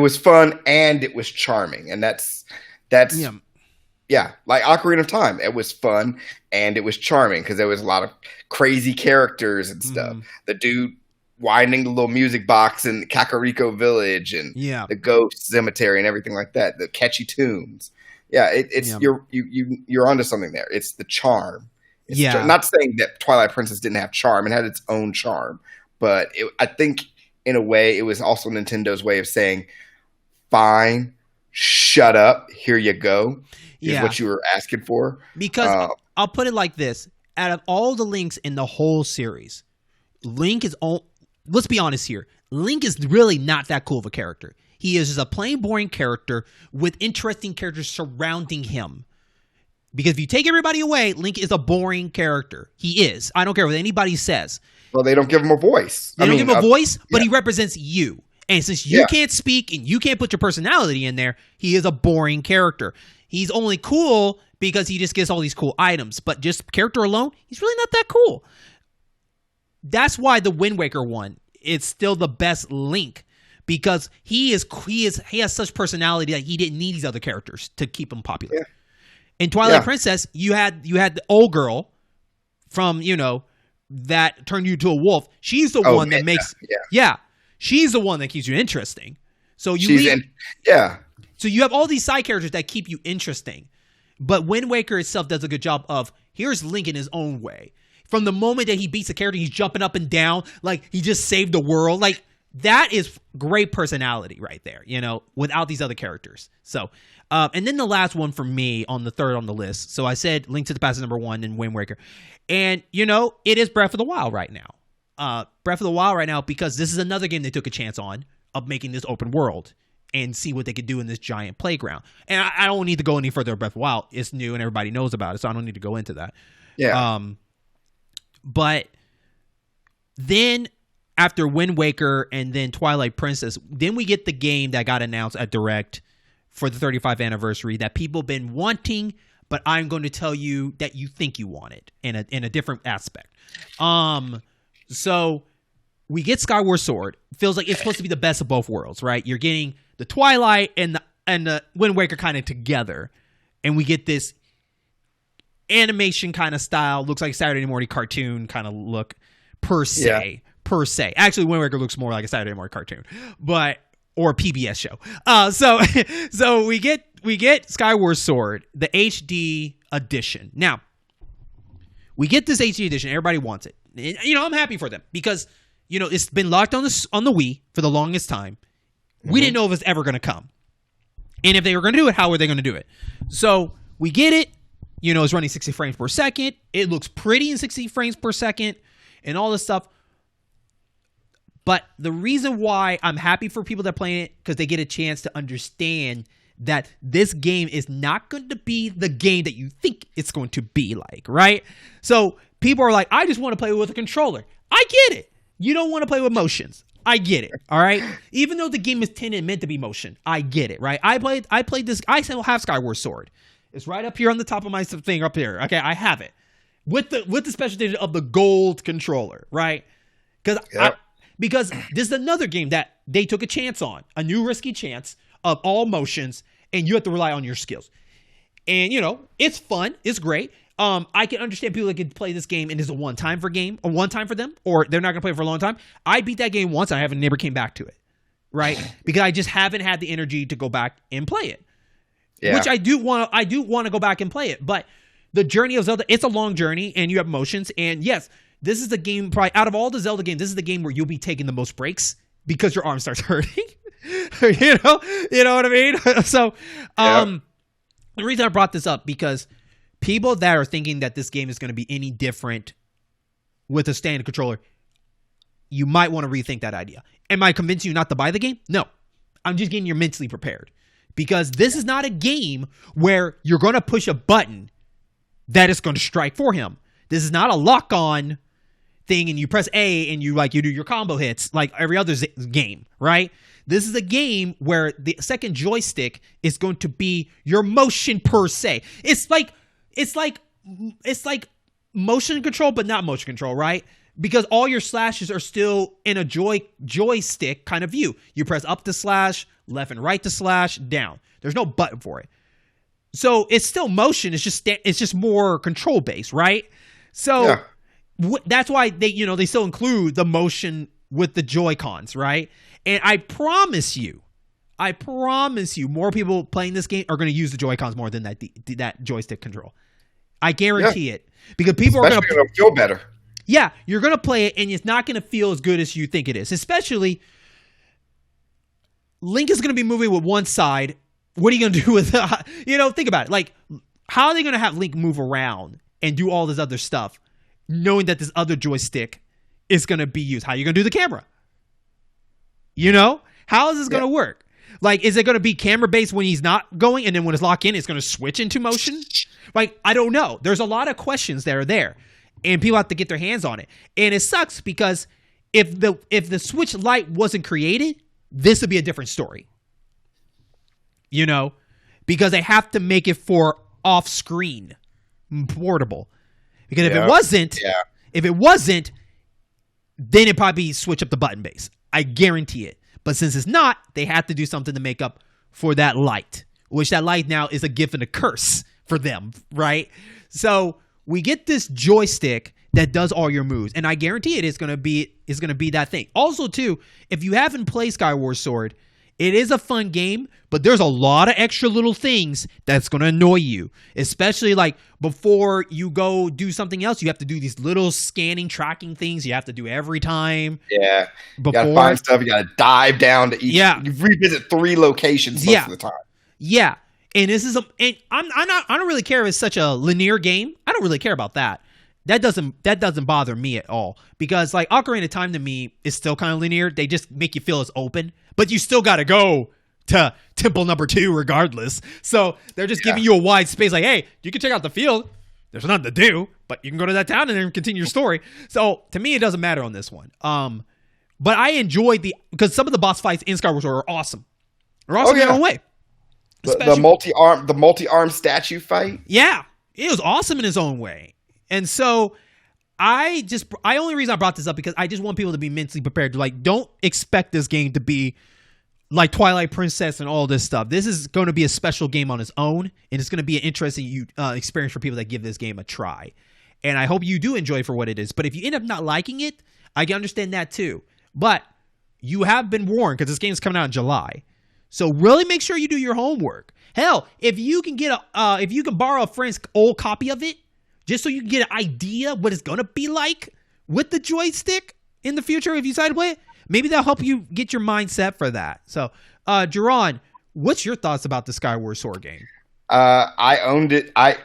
was fun and it was charming, and that's like Ocarina of Time. It was fun and it was charming because there was a lot of crazy characters and stuff. The dude winding the little music box in Kakariko Village and the Ghost Cemetery and everything like that. The catchy tunes. You're onto something there. It's the charm. Not saying that Twilight Princess didn't have charm. It had its own charm, but I think in a way it was also Nintendo's way of saying, "Fine, shut up. Here you go." Is what you were asking for. Because I'll put it like this: out of all the Links in the whole series, Link is all. Let's be honest here. Link is really not that cool of a character. He is just a plain boring character with interesting characters surrounding him. Because if you take everybody away, Link is a boring character. He is. I don't care what anybody says. Well, they don't give him a voice. They don't give him a voice, but he represents you. And since you can't speak and you can't put your personality in there, he is a boring character. He's only cool because he just gets all these cool items. But just character alone, he's really not that cool. That's why the Wind Waker one is still the best Link, because he has such personality that he didn't need these other characters to keep him popular. Yeah. In Twilight Princess, you had the old girl from that turned you to a wolf. She's the one that makes she's the one that keeps you interesting. So so you have all these side characters that keep you interesting. But Wind Waker itself does a good job of, here's Link in his own way. From the moment that he beats a character, he's jumping up and down like he just saved the world. That is great personality right there, without these other characters. So, and then the last one for me on the third on the list. So I said Link to the Past is number one and Wind Waker. And, it is Breath of the Wild right now. Breath of the Wild right now, because this is another game they took a chance on of making this open world and see what they could do in this giant playground. And I don't need to go any further with Breath of the Wild. It's new and everybody knows about it, so I don't need to go into that. Yeah. But then after Wind Waker and then Twilight Princess, then we get the game that got announced at Direct for the 35th anniversary that people have been wanting, but I'm going to tell you that you think you want it in a different aspect. So we get Skyward Sword. Feels like it's supposed to be the best of both worlds, right? You're getting the Twilight and the Wind Waker kind of together, and we get this animation kind of style. Looks like a Saturday morning cartoon kind of look per se. Actually, Wind Waker looks more like a Saturday morning cartoon, or a PBS show. So we get Skyward Sword, the HD edition. Now, we get this HD edition. Everybody wants it. And, I'm happy for them because, it's been locked on the Wii for the longest time. We didn't know if it's ever going to come. And if they were going to do it, how were they going to do it? So we get it. It's running 60 frames per second. It looks pretty in 60 frames per second and all this stuff. But the reason why I'm happy for people that are playing it, because they get a chance to understand that this game is not going to be the game that you think it's going to be like, right? So people are like, I just want to play with a controller. I get it. You don't want to play with motions. I get it. All right. Even though the game is intended and meant to be motion, I get it. Right. I played this. I still have Skyward Sword. It's right up here on the top of my thing up here. Okay. I have it with the special edition of the gold controller. Right. Because this is another game that they took a chance on, a new risky chance of all motions, and you have to rely on your skills. And it's fun. It's great. I can understand people that can play this game and it's a one time for them, or they're not going to play it for a long time. I beat that game once. And I haven't never came back to it, right? Because I just haven't had the energy to go back and play it. Yeah. Which I do want to go back and play it. But the journey of Zelda, it's a long journey, and you have motions. And yes, this is the game probably out of all the Zelda games, this is the game where you'll be taking the most breaks because your arm starts hurting. you know what I mean? So, the reason I brought this up because people that are thinking that this game is going to be any different with a standard controller, you might want to rethink that idea. Am I convincing you not to buy the game? No. I'm just getting you mentally prepared. Because this is not a game where you're going to push a button that is going to strike for him. This is not a lock-on thing and you press A and you do your combo hits like every other game, right? This is a game where the second joystick is going to be your motion per se. It's like motion control, but not motion control, right? Because all your slashes are still in a joystick kind of view. You press up to slash, left and right to slash, down. There's no button for it. So it's still motion. It's just more control based, right? So that's why they still include the motion with the Joy-Cons, right? And I promise you, more people playing this game are going to use the Joy-Cons more than that joystick control. I guarantee it. Because people are going to feel better. Yeah, you're going to play it, and it's not going to feel as good as you think it is. Especially, Link is going to be moving with one side. What are you going to do with think about it. Like, how are they going to have Link move around and do all this other stuff, knowing that this other joystick is going to be used? How are you going to do the camera? How is this going to work? Like, is it going to be camera-based when he's not going, and then when it's locked in, it's going to switch into motion? Like, I don't know. There's a lot of questions that are there, and people have to get their hands on it. And it sucks because if the Switch Lite wasn't created, this would be a different story. Because they have to make it for off-screen portable. Because if it wasn't, then it'd probably switch up the button base. I guarantee it. But since it's not, they have to do something to make up for that light, which that light now is a gift and a curse for them, right? So we get this joystick that does all your moves, and I guarantee it is going to be that thing. Also, too, if you haven't played Skyward Sword, it is a fun game, but there's a lot of extra little things that's going to annoy you. Especially like before you go do something else, you have to do these little scanning, tracking things you have to do every time. Yeah. You got to find stuff. You got to dive down to each. Yeah. You revisit 3 locations most of the time. Yeah. And this is I don't really care if it's such a linear game. I don't really care about that. That doesn't bother me at all, because like Ocarina of Time to me is still kind of linear. They just make you feel it's open, but you still got to go to temple number 2 regardless. So they're just giving you a wide space. Like, hey, you can check out the field. There's nothing to do, but you can go to that town and then continue your story. So to me, it doesn't matter on this one. But I enjoyed because some of the boss fights in Skyward Sword are awesome. They're awesome in their own way. The multi-arm statue fight. Yeah, it was awesome in its own way. And so only reason I brought this up because I just want people to be mentally prepared to don't expect this game to be like Twilight Princess and all this stuff. This is going to be a special game on its own, and it's going to be an interesting experience for people that give this game a try. And I hope you do enjoy it for what it is. But if you end up not liking it, I can understand that too. But you have been warned because this game is coming out in July. So really make sure you do your homework. Hell, if you can borrow a friend's old copy of it, just so you can get an idea what it's gonna be like with the joystick in the future if you decide to play it. Maybe that'll help you get your mindset for that. So, Jaron, what's your thoughts about the Skyward Sword game? I owned it. I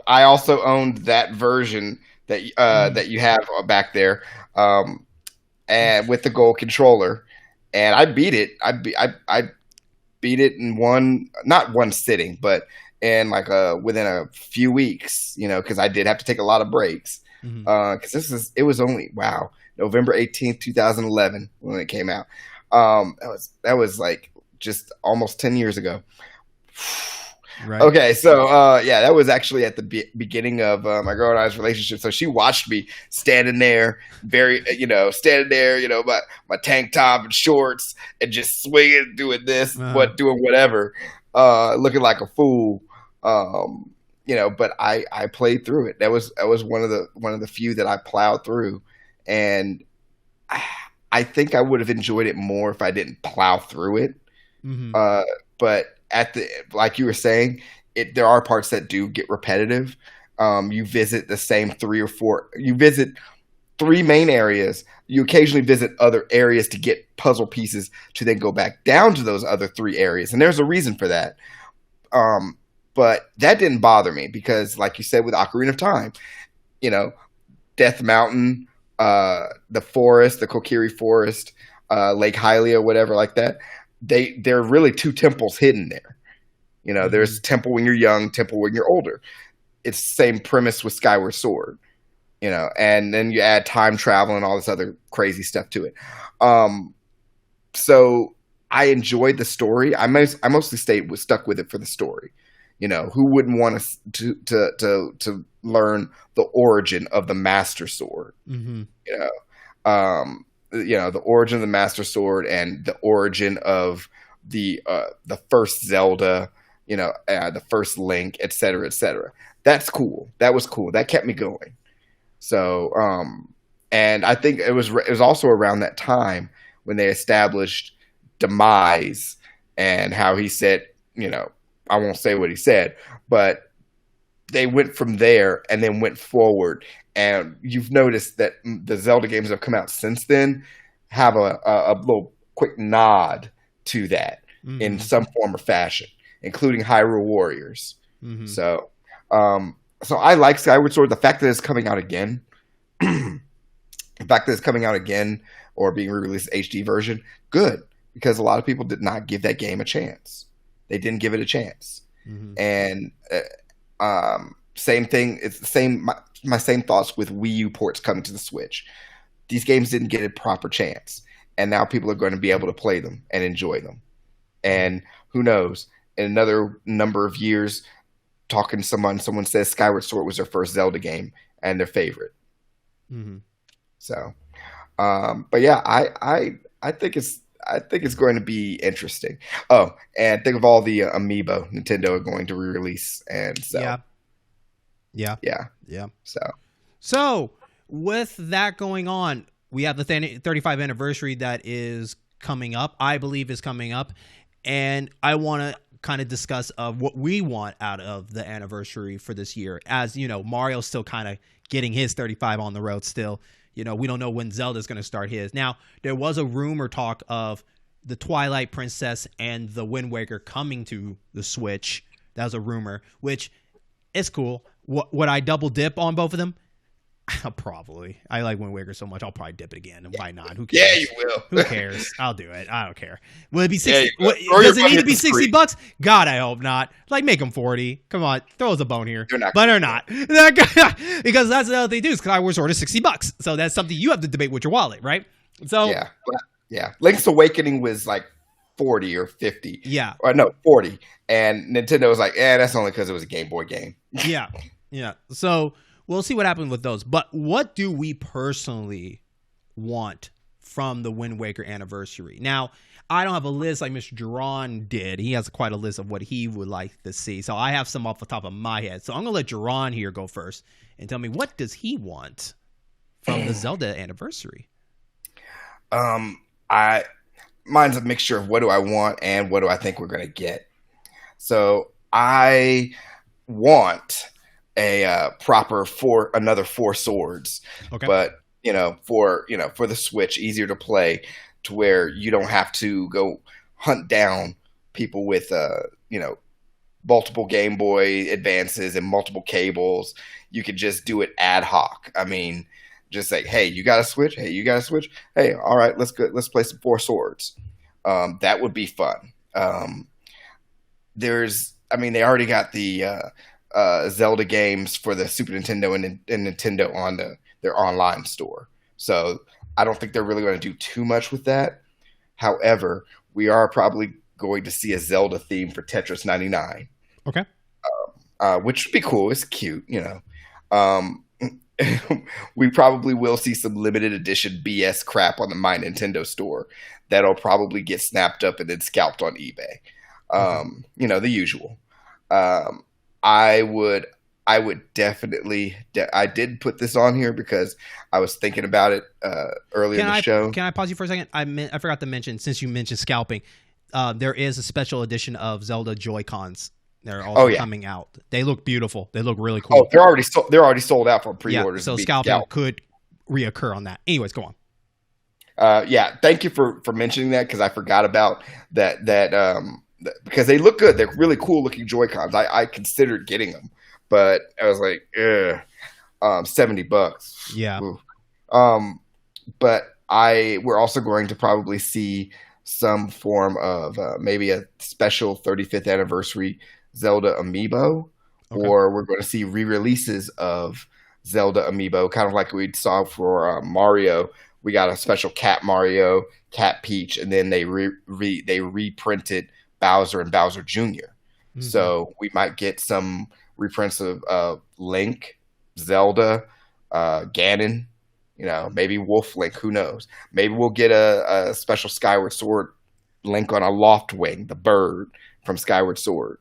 also owned that version that that you have back there, and with the gold controller, and I beat it. I beat it in not one sitting, but in like within a few weeks. Because I did have to take a lot of breaks. Because it was only November 18th, 2011 when it came out. That was like just almost 10 years ago. Right. Okay, so that was actually at the beginning of my girl and I's relationship. So she watched me standing there, my tank top and shorts, and just swinging, doing this, doing whatever, looking like a fool. But I played through it. That was one of the few that I plowed through, and I think I would have enjoyed it more if I didn't plow through it. But like you were saying, there are parts that do get repetitive. You visit the same 3 or 4. You visit 3 main areas. You occasionally visit other areas to get puzzle pieces to then go back down to those other 3 areas. And there's a reason for that. But that didn't bother me because, like you said, with Ocarina of Time, Death Mountain, the forest, the Kokiri Forest, Lake Hylia, whatever like that. There are really 2 temples hidden there. There's temple when you're young, temple when you're older. It's the same premise with Skyward Sword, and then you add time travel and all this other crazy stuff to it. So I enjoyed the story. I mostly stuck with it for the story. Who wouldn't want to learn the origin of the Master Sword? The origin of the Master Sword and the origin of the first Zelda, the first Link, et cetera, et cetera. That's cool. That was cool. That kept me going. So, and I think it was also around that time when they established Demise and how he said, I won't say what he said, but they went from there and then went forward. And you've noticed that the Zelda games that have come out since then have a little quick nod to that in some form or fashion, including Hyrule Warriors. So I like Skyward Sword. The fact that it's coming out again, or being re-released HD version, good, because a lot of people did not give that game a chance. They didn't give it a chance, and same thing. It's the same. My same thoughts with Wii U ports coming to the Switch. These games didn't get a proper chance, and now people are going to be able to play them and enjoy them. And who knows? In another number of years, talking to someone says Skyward Sword was their first Zelda game and their favorite. So, but yeah, I think it's going to be interesting. Oh, and think of all the amiibo Nintendo are going to re-release, and so yeah. So with that going on, we have the 35th anniversary that is coming up. I believe is coming up, and I want to kind of discuss what we want out of the anniversary for this year. As you know, Mario's still kind of getting his 35 on the road still. We don't know when Zelda's going to start his. Now, there was a rumor talk of the Twilight Princess and the Wind Waker coming to the Switch. That was a rumor, which is cool. Would I double dip on both of them? Probably. I like Wind Waker so much, I'll probably dip it again. And why not? Who cares? Yeah, you will. Who cares? I'll do it. I don't care. Will it be 60? Does it need to be $60? God, I hope not. Make them 40. Come on, throw us a bone here. They're not. Because that's the other thing, too. Skyward Sword is $60. So that's something you have to debate with your wallet, right? So yeah. Link's Awakening was like 40 or 50. Yeah. Or no, 40. And Nintendo was like, that's only because it was a Game Boy game. Yeah. So we'll see what happens with those. But what do we personally want from the Wind Waker anniversary? Now, I don't have a list like Mr. Jaron did. He has quite a list of what he would like to see. So I have some off the top of my head. So I'm going to let Jaron here go first and tell me, what does he want from the Zelda anniversary? Mine's a mixture of what do I want and what do I think we're going to get. So I want a proper another Four Swords, Okay. but for the Switch, easier to play, to where you don't have to go hunt down people with multiple Game Boy Advances and multiple cables. You could just do it ad hoc. I mean, just like, hey, you got a Switch? Hey, you got a Switch? Hey, all right, let's go. Let's play some Four Swords. That would be fun. They already got the Zelda games for the Super Nintendo and Nintendo on their online store. So I don't think they're really going to do too much with that. However, we are probably going to see a Zelda theme for Tetris 99. Okay. Which would be cool. It's cute, we probably will see some limited edition BS crap on the My Nintendo store that'll probably get snapped up and then scalped on eBay. The usual. I would definitely. I did put this on here because I was thinking about it earlier in the show. Can I pause you for a second? I forgot to mention, since you mentioned scalping, there is a special edition of Zelda Joy-Cons. They're also coming out. They look beautiful. They look really cool. Oh, they're already sold out for pre-orders. Yeah, so scalping could reoccur on that. Anyways, go on. Thank you for mentioning that, because I forgot about that. Because they look good. They're really cool looking Joy-Cons. I considered getting them, but I was like, $70. Yeah. But we're also going to probably see some form of maybe a special 35th anniversary Zelda amiibo, or we're going to see re-releases of Zelda amiibo, kind of like we saw for Mario. We got a special Cat Mario, Cat Peach, and then they reprinted Bowser and Bowser Jr. Mm-hmm. So we might get some reprints of Link, Zelda, Ganon, maybe Wolf Link, who knows? Maybe we'll get a special Skyward Sword Link on a Loftwing, the bird from Skyward Sword.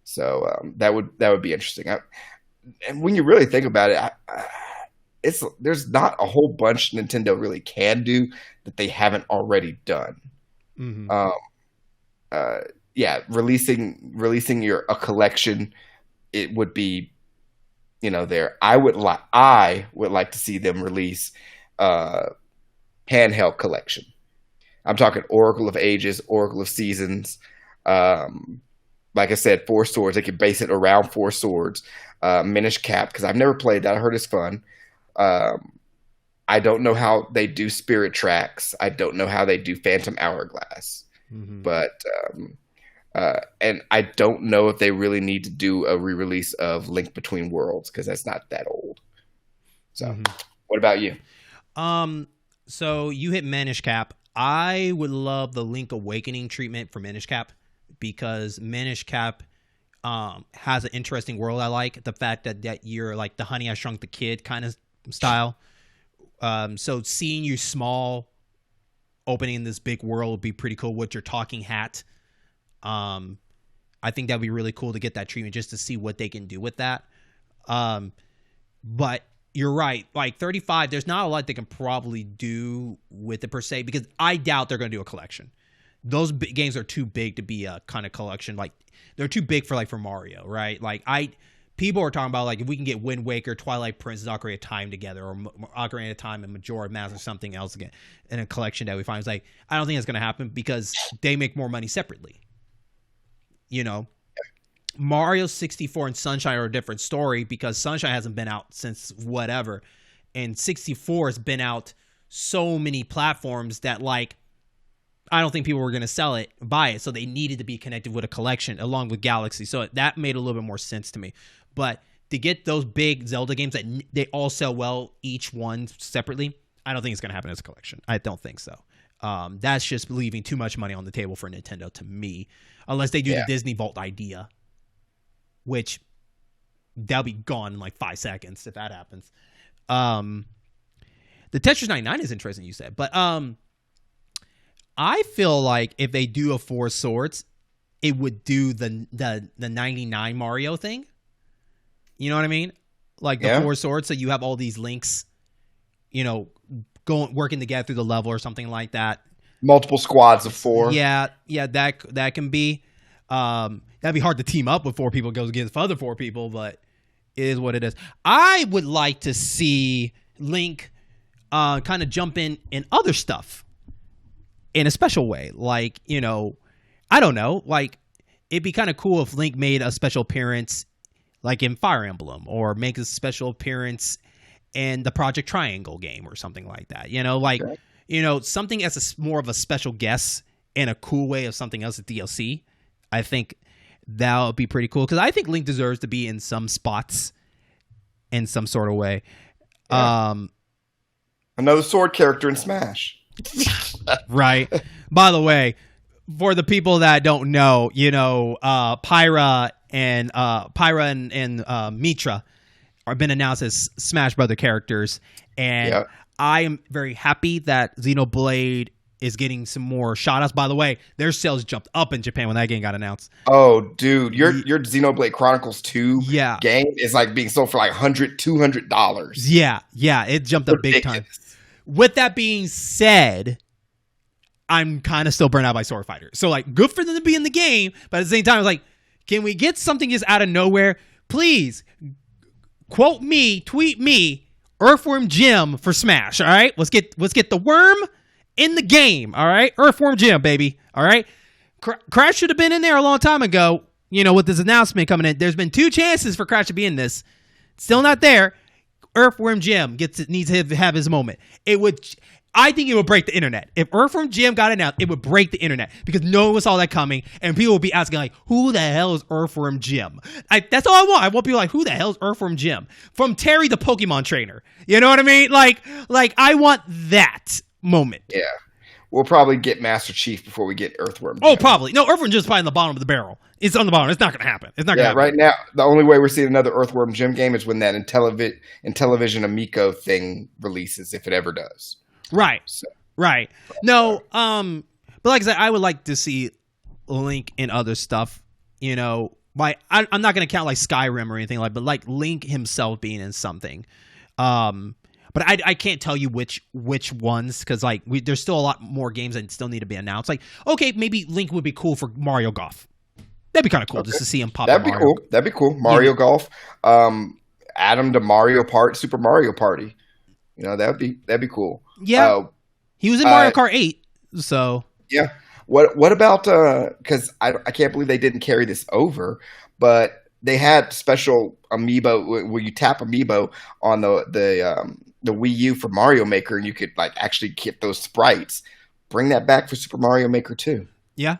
So that would be interesting. And when you really think about it, there's not a whole bunch Nintendo really can do that they haven't already done. Mm-hmm. Releasing a collection, it would be, there. I would like to see them release handheld collection. I'm talking Oracle of Ages, Oracle of Seasons. Like I said, Four Swords. They could base it around Four Swords. Minish Cap, because I've never played that. I heard it's fun. I don't know how they do Spirit Tracks. I don't know how they do Phantom Hourglass. Mm-hmm. But and I don't know if they really need to do a re-release of Link Between Worlds, because that's not that old. So, What about you? So you hit Minish Cap. I would love the Link Awakening treatment for Minish Cap, because Minish Cap has an interesting world. I like the fact that you're like the Honey I Shrunk the Kid kind of style. So seeing you small, opening this big world would be pretty cool with your talking hat. I think that'd be really cool to get that treatment, just to see what they can do with that. But you're right. Like 35, there's not a lot they can probably do with it per se, because I doubt they're going to do a collection. Those games are too big to be a kind of collection. Like they're too big for Mario, right? People are talking about, like, if we can get Wind Waker, Twilight Princess, Ocarina of Time together, or Ocarina of Time and Majora's Mask or something else again in a collection that we find. It's like, I don't think that's going to happen, because they make more money separately. Mario 64 and Sunshine are a different story, because Sunshine hasn't been out since whatever, and 64 has been out so many platforms that, like, I don't think people were going to buy it, so they needed to be connected with a collection along with Galaxy. So that made a little bit more sense to me. But to get those big Zelda games that they all sell well, each one separately, I don't think it's going to happen as a collection. I don't think so. That's just leaving too much money on the table for Nintendo to me, unless they do the Disney Vault idea, which they'll be gone in like 5 seconds if that happens. The Tetris 99 is interesting, you said, but I feel like if they do a Four Swords, it would do the 99 Mario thing. You know what I mean? Like the Four Swords, so you have all these links, working together through the level or something like that. Multiple squads of 4. Yeah, that can be. That'd be hard to team up with 4 people, go against other 4 people, but It is what it is. I would like to see Link kind of jump in other stuff in a special way. Like, you know, I don't know. Like, it'd be kind of cool if Link made a special appearance like in Fire Emblem, or make a special appearance in the Project Triangle game or something like that. You know, like, you know, something as more of a special guest in a cool way of something else at DLC. I think that would be pretty cool, because I think Link deserves to be in some spots in some sort of way. Yeah. Another sword character in Smash. Right. By the way, for the people that don't know, you know, Pyra and Mitra have been announced as Smash Brother characters, and I am very happy that Xenoblade is getting some more shout-outs. By the way, their sales jumped up in Japan when that game got announced. Oh, dude, your Xenoblade Chronicles 2 game is like being sold for like $100, $200. Yeah, it jumped up big time. With that being said, I'm kind of still burnt out by Sword Fighter. So, like, good for them to be in the game, but at the same time, I was like, can we get something just out of nowhere? Please, quote me, tweet me, Earthworm Jim for Smash, all right? Let's get the worm in the game, all right? Earthworm Jim, baby, all right? Crash should have been in there a long time ago, you know, with this announcement coming in. There's been 2 chances for Crash to be in this. Still not there. Earthworm Jim needs to have his moment. I think it would break the internet. If Earthworm Jim got announced, it would break the internet, because no one saw that coming, and people would be asking, like, who the hell is Earthworm Jim? That's all I want. I want people like, who the hell is Earthworm Jim? From Terry the Pokemon trainer. You know what I mean? Like I want that moment. Yeah. We'll probably get Master Chief before we get Earthworm Jim. Oh, probably. No, Earthworm Jim's probably in the bottom of the barrel. It's on the bottom. It's not going to happen. It's not going to happen. Right now, the only way we're seeing another Earthworm Jim game is when that Intellivision Amico thing releases, if it ever does. Right. So. Right. No, but like I said, I would like to see Link in other stuff, you know. I'm not going to count like Skyrim or anything but like Link himself being in something. But I can't tell you which ones, because like there's still a lot more games that still need to be announced. Like, okay, maybe Link would be cool for Mario Golf. That'd be kind of cool just to see him pop. That'd be cool. Mario Golf. Add him to Super Mario Party. You know, that'd be cool. Yeah. He was in Mario Kart 8, so. Yeah. What about, because I can't believe they didn't carry this over, but they had special amiibo where you tap amiibo on the Wii U for Mario Maker, and you could like actually get those sprites. Bring that back for Super Mario Maker 2. Yeah.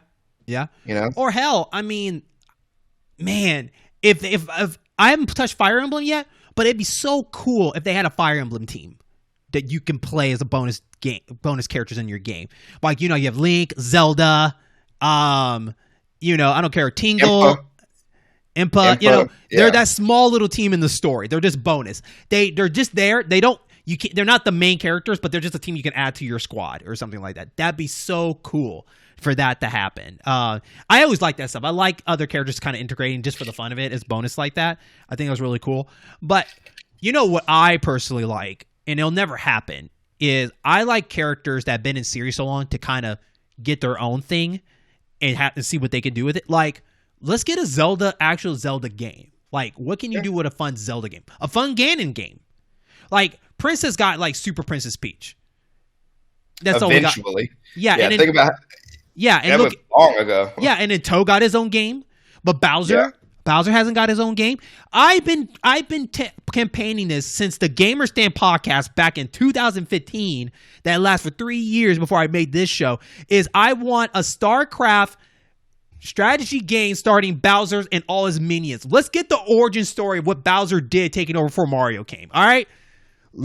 You know? Or hell, I mean, man, if I haven't touched Fire Emblem yet, but it'd be so cool if they had a Fire Emblem team that you can play as a bonus characters in your game. Like, you know, you have Link, Zelda, you know, I don't care, Tingle, Impa, you know, they're that small little team in the story. They're just bonus. They're just there. They're not the main characters, but they're just a team you can add to your squad or something like that. That'd be so cool for that to happen. I always like that stuff. I like other characters kind of integrating just for the fun of it as bonus like that. I think that was really cool. But you know what I personally like, and it'll never happen, is I like characters that have been in series so long to kind of get their own thing and have to see what they can do with it. Like, let's get a actual Zelda game. Like, what can you do with a fun Zelda game? A fun Ganon game. Like, Princess got, like, Super Princess Peach. That's all we got. Eventually. Yeah, and think about it. Yeah, and that was long ago. Yeah, and then Toad got his own game. But Bowser hasn't got his own game. I've been campaigning this since the Gamer Stand podcast back in 2015 that lasts for 3 years before I made this show, is I want a StarCraft strategy game starting Bowser and all his minions. Let's get the origin story of what Bowser did taking over for Mario game. All right?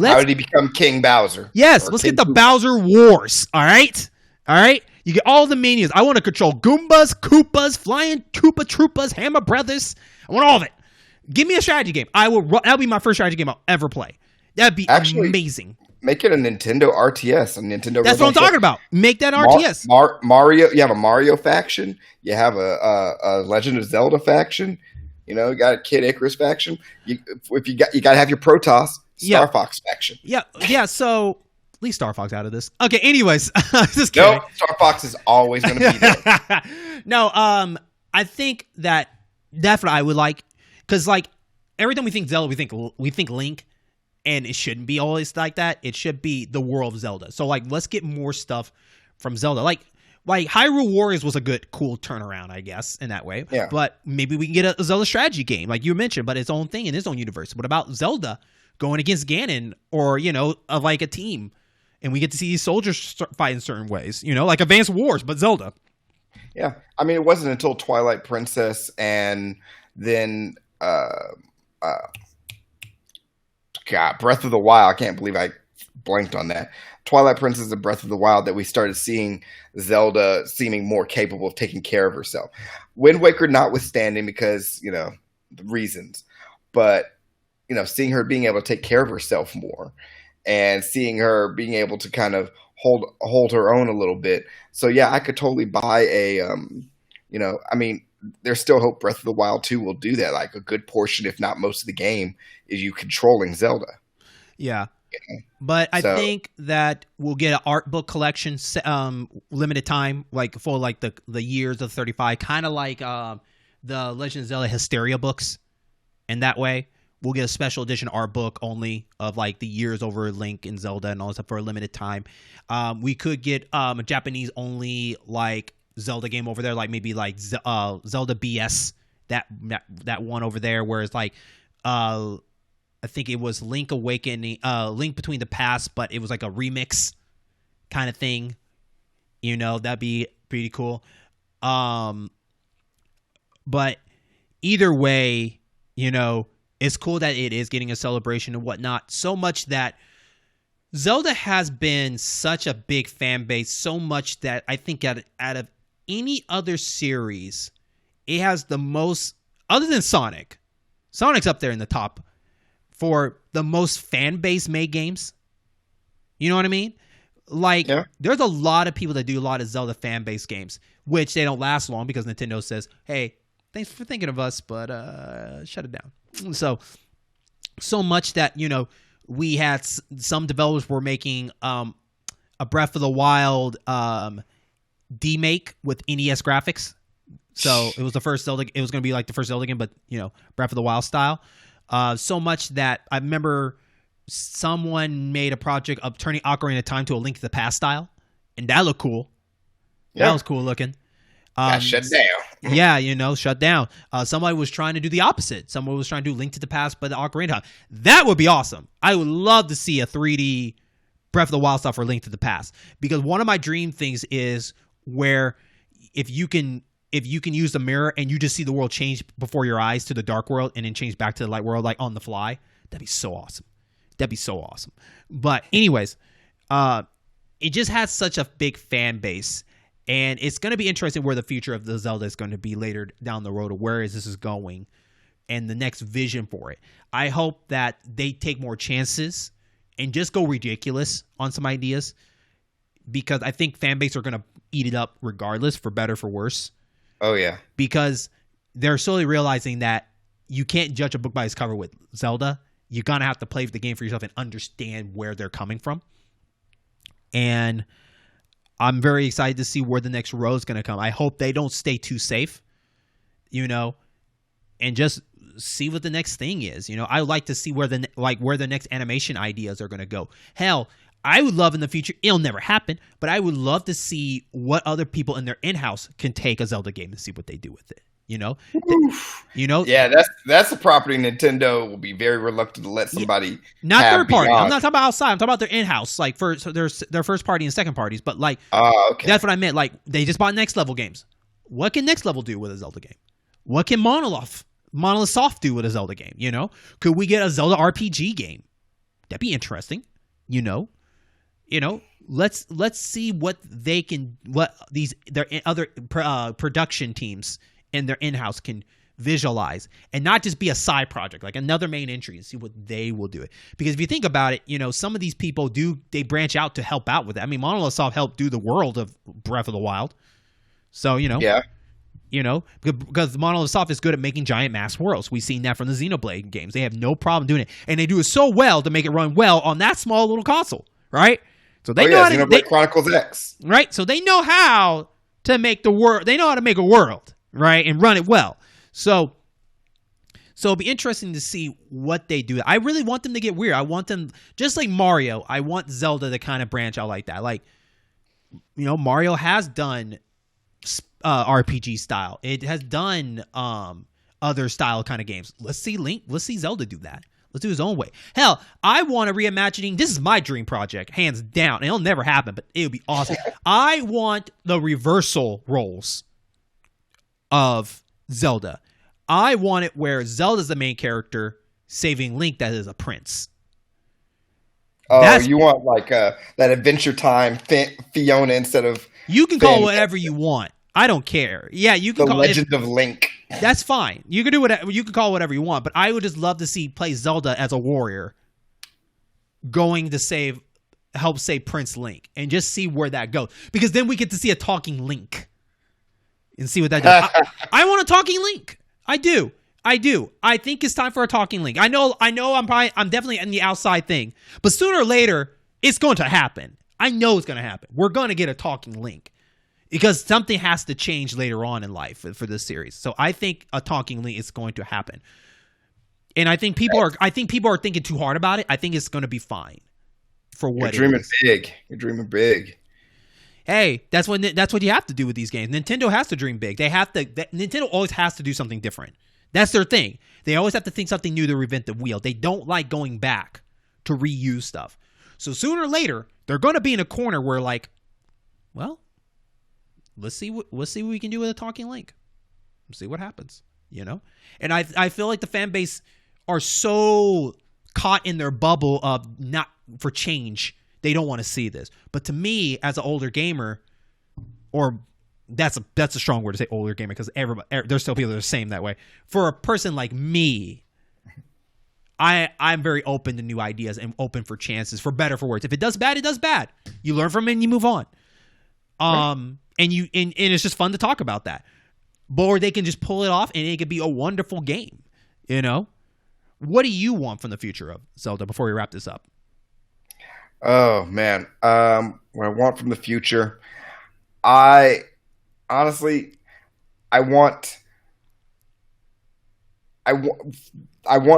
How did he become King Bowser? Yes, let's get the Bowser Wars. All right? All right? You get all the minions. I want to control Goombas, Koopas, Flying Koopa Troopas, Hammer Brothers. I want all of it. Give me a strategy game. That'll be my first strategy game I'll ever play. That'd be amazing. Make it a Nintendo RTS. That's what I'm talking about. Make that RTS. Mario. You have a Mario faction. You have a Legend of Zelda faction. You know, you got a Kid Icarus faction. You got to have your Protoss Star Fox faction. Yeah. So at least Star Fox out of this. Okay. Anyways, just kidding. No, Star Fox is always going to be there. No. I think that's what I would like, because like every time we think Zelda, we think Link, and it shouldn't be always like that. It should be the world of Zelda. So like, let's get more stuff from Zelda. Like Hyrule Warriors was a good, cool turnaround, I guess, in that way. Yeah. But maybe we can get a Zelda strategy game, like you mentioned, but its own thing in its own universe. What about Zelda going against Ganon, or like a team, and we get to see these soldiers fight in certain ways, like Advanced Wars, but Zelda. Yeah, I mean, it wasn't until Twilight Princess and then Breath of the Wild. I can't believe I blanked on that. Twilight Princess and Breath of the Wild that we started seeing Zelda seeming more capable of taking care of herself. Wind Waker notwithstanding, because the reasons, but seeing her being able to take care of herself more, and seeing her being able to kind of hold her own a little bit. So yeah, I could totally buy I mean, there's still hope Breath of the Wild 2 will do that. Like a good portion, if not most of the game, is you controlling Zelda. Yeah. But I think that we'll get an art book collection, limited time, like for like the years of 35, kind of like the Legend of Zelda Hysteria books. And that way, we'll get a special edition art book only of like the years over Link and Zelda and all that stuff for a limited time. We could get a Japanese only like Zelda game over there, like maybe like Zelda BS, that one over there, where it's like I think it was Link Awakening, Link Between the Past, but it was like a remix kind of thing. That'd be pretty cool. But either way, it's cool that it is getting a celebration and whatnot. So much that Zelda has been such a big fan base, so much that I think out of any other series, it has the most, other than Sonic. Sonic's up there in the top for the most fan base made games. You know what I mean? Like, There's a lot of people that do a lot of Zelda fan base games, which they don't last long because Nintendo says, hey, thanks for thinking of us, but shut it down. So much that, we had some developers were making a Breath of the Wild demake with NES graphics. So it was the first Zelda. It was going to be like the first Zelda game, but Breath of the Wild style. So much that I remember someone made a project of turning Ocarina of Time to a Link to the Past style, and that looked cool. Yeah. That was cool looking. Got shut down. Yeah, shut down. Somebody was trying to do the opposite. Someone was trying to do Link to the Past, but the Ocarina of Time. That would be awesome. I would love to see a 3D Breath of the Wild stuff for Link to the Past, because one of my dream things is where if you can use the mirror and you just see the world change before your eyes to the dark world and then change back to the light world, like on the fly, that'd be so awesome. But anyways, it just has such a big fan base, and it's going to be interesting where the future of the Zelda is going to be later down the road, or where this is going and the next vision for it. I hope that they take more chances and just go ridiculous on some ideas, because I think fan base are going to eat it up regardless, for better, for worse. Oh, yeah. Because they're slowly realizing that you can't judge a book by its cover with Zelda. You're going to have to play the game for yourself and understand where they're coming from. And I'm very excited to see where the next row is going to come. I hope they don't stay too safe, and just see what the next thing is. I would like to see where the next animation ideas are going to go. Hell, I would love in the future, it'll never happen, but I would love to see what other people in their in-house can take a Zelda game and see what they do with it. Yeah, that's a property Nintendo will be very reluctant to let somebody not have third party. beyond. I'm not talking about outside. I'm talking about their in-house, like for their first party and second parties. But like, okay. That's what I meant. Like, they just bought Next Level games. What can Next Level do with a Zelda game? What can Monolith Soft do with a Zelda game? Could we get a Zelda RPG game? That'd be interesting. Let's see what they can, what their other production teams and their in-house can visualize, and not just be a side project, like another main entry, and see what they will do it. Because if you think about it, some of these people they branch out to help out with it. I mean, Monolith Soft helped do the world of Breath of the Wild. So, yeah. Because Monolith Soft is good at making giant mass worlds. We've seen that from the Xenoblade games. They have no problem doing it, and they do it so well to make it run well on that small little console, right? So they know how to Xenoblade Chronicles X. Right? So they know how to make the world. They know how to make a world, right? And run it well. So So it'll be interesting to see what they do. I really want them to get weird. I want them, just like Mario, I want Zelda to kind of branch out like that. Like, you know, Mario has done RPG style. It has done other style kind of games. Let's see Zelda do that. Let's do his own way. Hell, I want a reimagining. This is my dream project, hands down. It'll never happen, but it would be awesome. I want the reversal roles of Zelda. I want it where Zelda's the main character, saving Link that is a prince. Oh, you want like that Adventure Time Fiona instead of... You can call it whatever you want. I don't care. Yeah, you can call it... The Legend of Link. That's fine. You can do whatever. You can call it whatever you want. But I would just love to play Zelda as a warrior, going to help save Prince Link, and just see where that goes. Because then we get to see a talking Link, and see what that does. I want a talking Link. I do. I think it's time for a talking Link. I know. I'm definitely in the outside thing, but sooner or later, it's going to happen. I know it's going to happen. We're going to get a talking Link. Because something has to change later on in life for this series. So I think a talking Link is going to happen. And I think people are thinking too hard about it. I think it's going to be fine for what You're dreaming big. You're dreaming big. Hey, that's what you have to do with these games. Nintendo has to dream big. Nintendo always has to do something different. That's their thing. They always have to think something new to reinvent the wheel. They don't like going back to reuse stuff. So sooner or later, they're going to be in a corner where like, well, let's see what we can do with a talking Link. Let's see what happens, you know? And I feel like the fan base are so caught in their bubble of not for change. They don't want to see this. But to me, as an older gamer, or that's a strong word to say older gamer, because there's still people that are the same that way. For a person like me, I'm very open to new ideas and open for chances, for better, for worse. If it does bad, it does bad. You learn from it and you move on. Right. And it's just fun to talk about that. Or they can just pull it off and it could be a wonderful game. You know? What do you want from the future of Zelda before we wrap this up? Oh man. What I want from the future, I want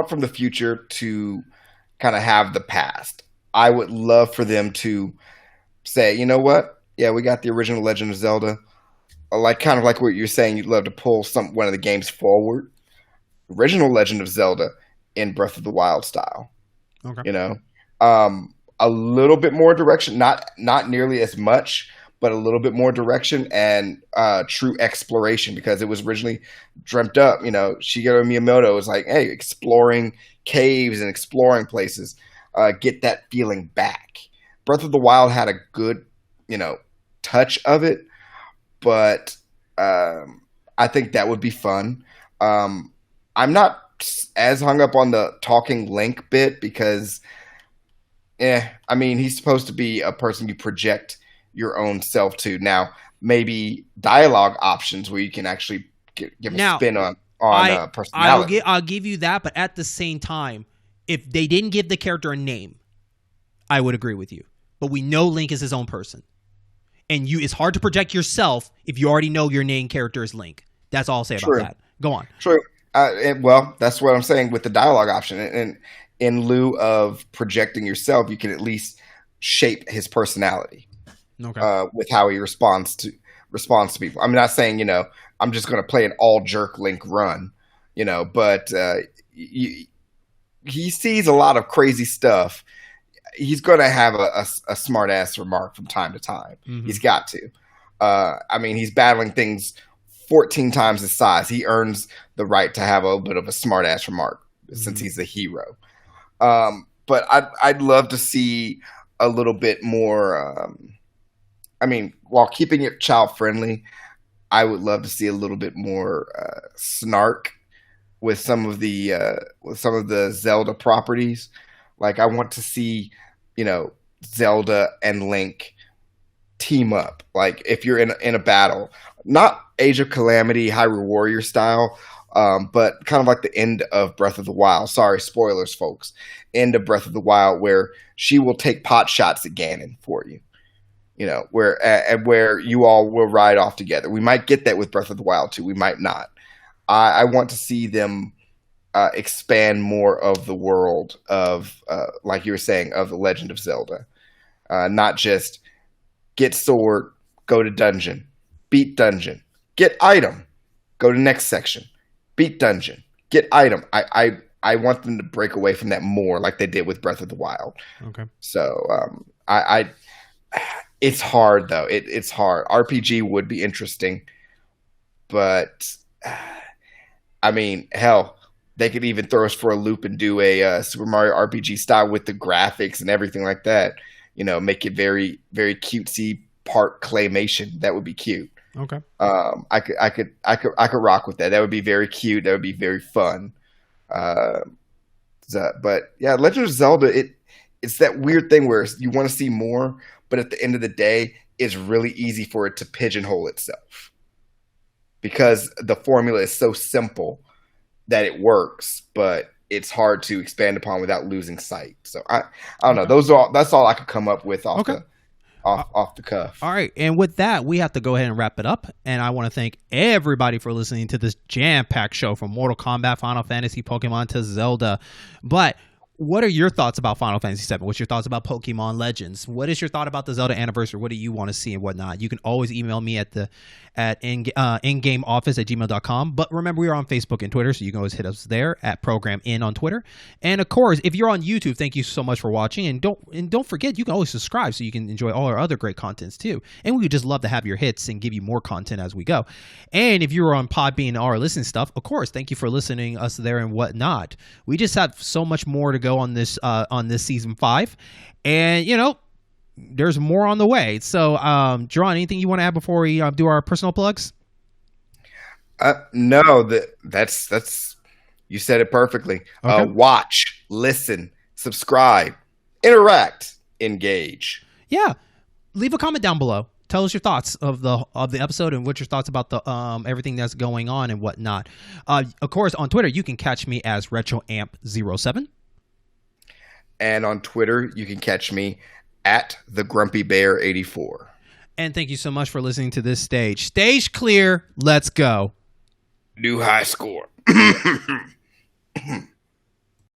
from the future to kind of have the past. I would love for them to say, you know what? Yeah, we got the original Legend of Zelda. Kind of like what you're saying, you'd love to pull one of the games forward. Original Legend of Zelda in Breath of the Wild style. Okay. You know, a little bit more direction, not nearly as much, but a little bit more direction and true exploration, because it was originally dreamt up. You know, Shigeru Miyamoto was like, hey, exploring caves and exploring places, get that feeling back. Breath of the Wild had a good, touch of it, but I think that would be fun. I'm not as hung up on the talking Link bit because, he's supposed to be a person you project your own self to. Now, maybe dialogue options where you can actually give a spin on personality. I'll give you that, but at the same time, if they didn't give the character a name, I would agree with you. But we know Link is his own person. And it's hard to project yourself if you already know your main character is Link. That's all I'll say about that. Go on. True. Well, that's what I'm saying with the dialogue option. And in lieu of projecting yourself, you can at least shape his personality. Okay. With how he responds to people. I'm not saying, I'm just going to play an all jerk Link run, but he sees a lot of crazy stuff. He's going to have a smart ass remark from time to time. Mm-hmm. He's got to. He's battling things 14 times his size. He earns the right to have a bit of a smart ass remark since he's a hero. But I'd love to see a little bit more. While keeping it child friendly, I would love to see a little bit more snark with some of the Zelda properties. Like, I want to see, Zelda and Link team up. Like, if you're in a battle, not Age of Calamity, Hyrule Warrior style, but kind of like the end of Breath of the Wild. Sorry, spoilers, folks. End of Breath of the Wild, where she will take pot shots at Ganon for you. Where you all will ride off together. We might get that with Breath of the Wild too. We might not. I want to see them expand more of the world of, like you were saying, of the Legend of Zelda. Not just get sword, go to dungeon, beat dungeon, get item, go to next section, beat dungeon, get item. I want them to break away from that more, like they did with Breath of the Wild. Okay. So it's hard though. It's hard. RPG would be interesting, but I mean, hell, they could even throw us for a loop and do a Super Mario RPG style with the graphics and everything like that. You know, make it very, very cutesy part claymation. That would be cute. Okay. I could rock with that. That would be very cute. That would be very fun. But yeah, Legend of Zelda, it's that weird thing where you want to see more, but at the end of the day, it's really easy for it to pigeonhole itself because the formula is so simple that it works, but it's hard to expand upon without losing sight. So I don't know. That's all I could come up with off the cuff. All right. And with that, we have to go ahead and wrap it up. And I want to thank everybody for listening to this jam-packed show from Mortal Kombat, Final Fantasy, Pokemon to Zelda. But what are your thoughts about Final Fantasy 7? What's your thoughts about Pokemon Legends? What is your thought about the Zelda anniversary? What do you want to see and whatnot? You can always email me at ingameoffice@gmail.com. But remember, we are on Facebook and Twitter, so you can always hit us there at Program In on Twitter. And of course, if you're on YouTube, thank you so much for watching. And don't forget, you can always subscribe so you can enjoy all our other great contents too. And we would just love to have your hits and give you more content as we go. And if you're on Podbean or listening stuff, of course, thank you for listening us there and whatnot. We just have so much more to go on this season 5, and there's more on the way. So Jaron, anything you want to add before we do our personal plugs? No, that's you said it perfectly. Okay. Watch, listen, subscribe, interact, engage. Yeah, leave a comment down below. Tell us your thoughts of the episode and what your thoughts about the everything that's going on and whatnot. Of course, on Twitter you can catch me as RetroAmp07. And on Twitter, you can catch me at TheGrumpyBear84. And thank you so much for listening to this stage. Stage clear. Let's go. New high score.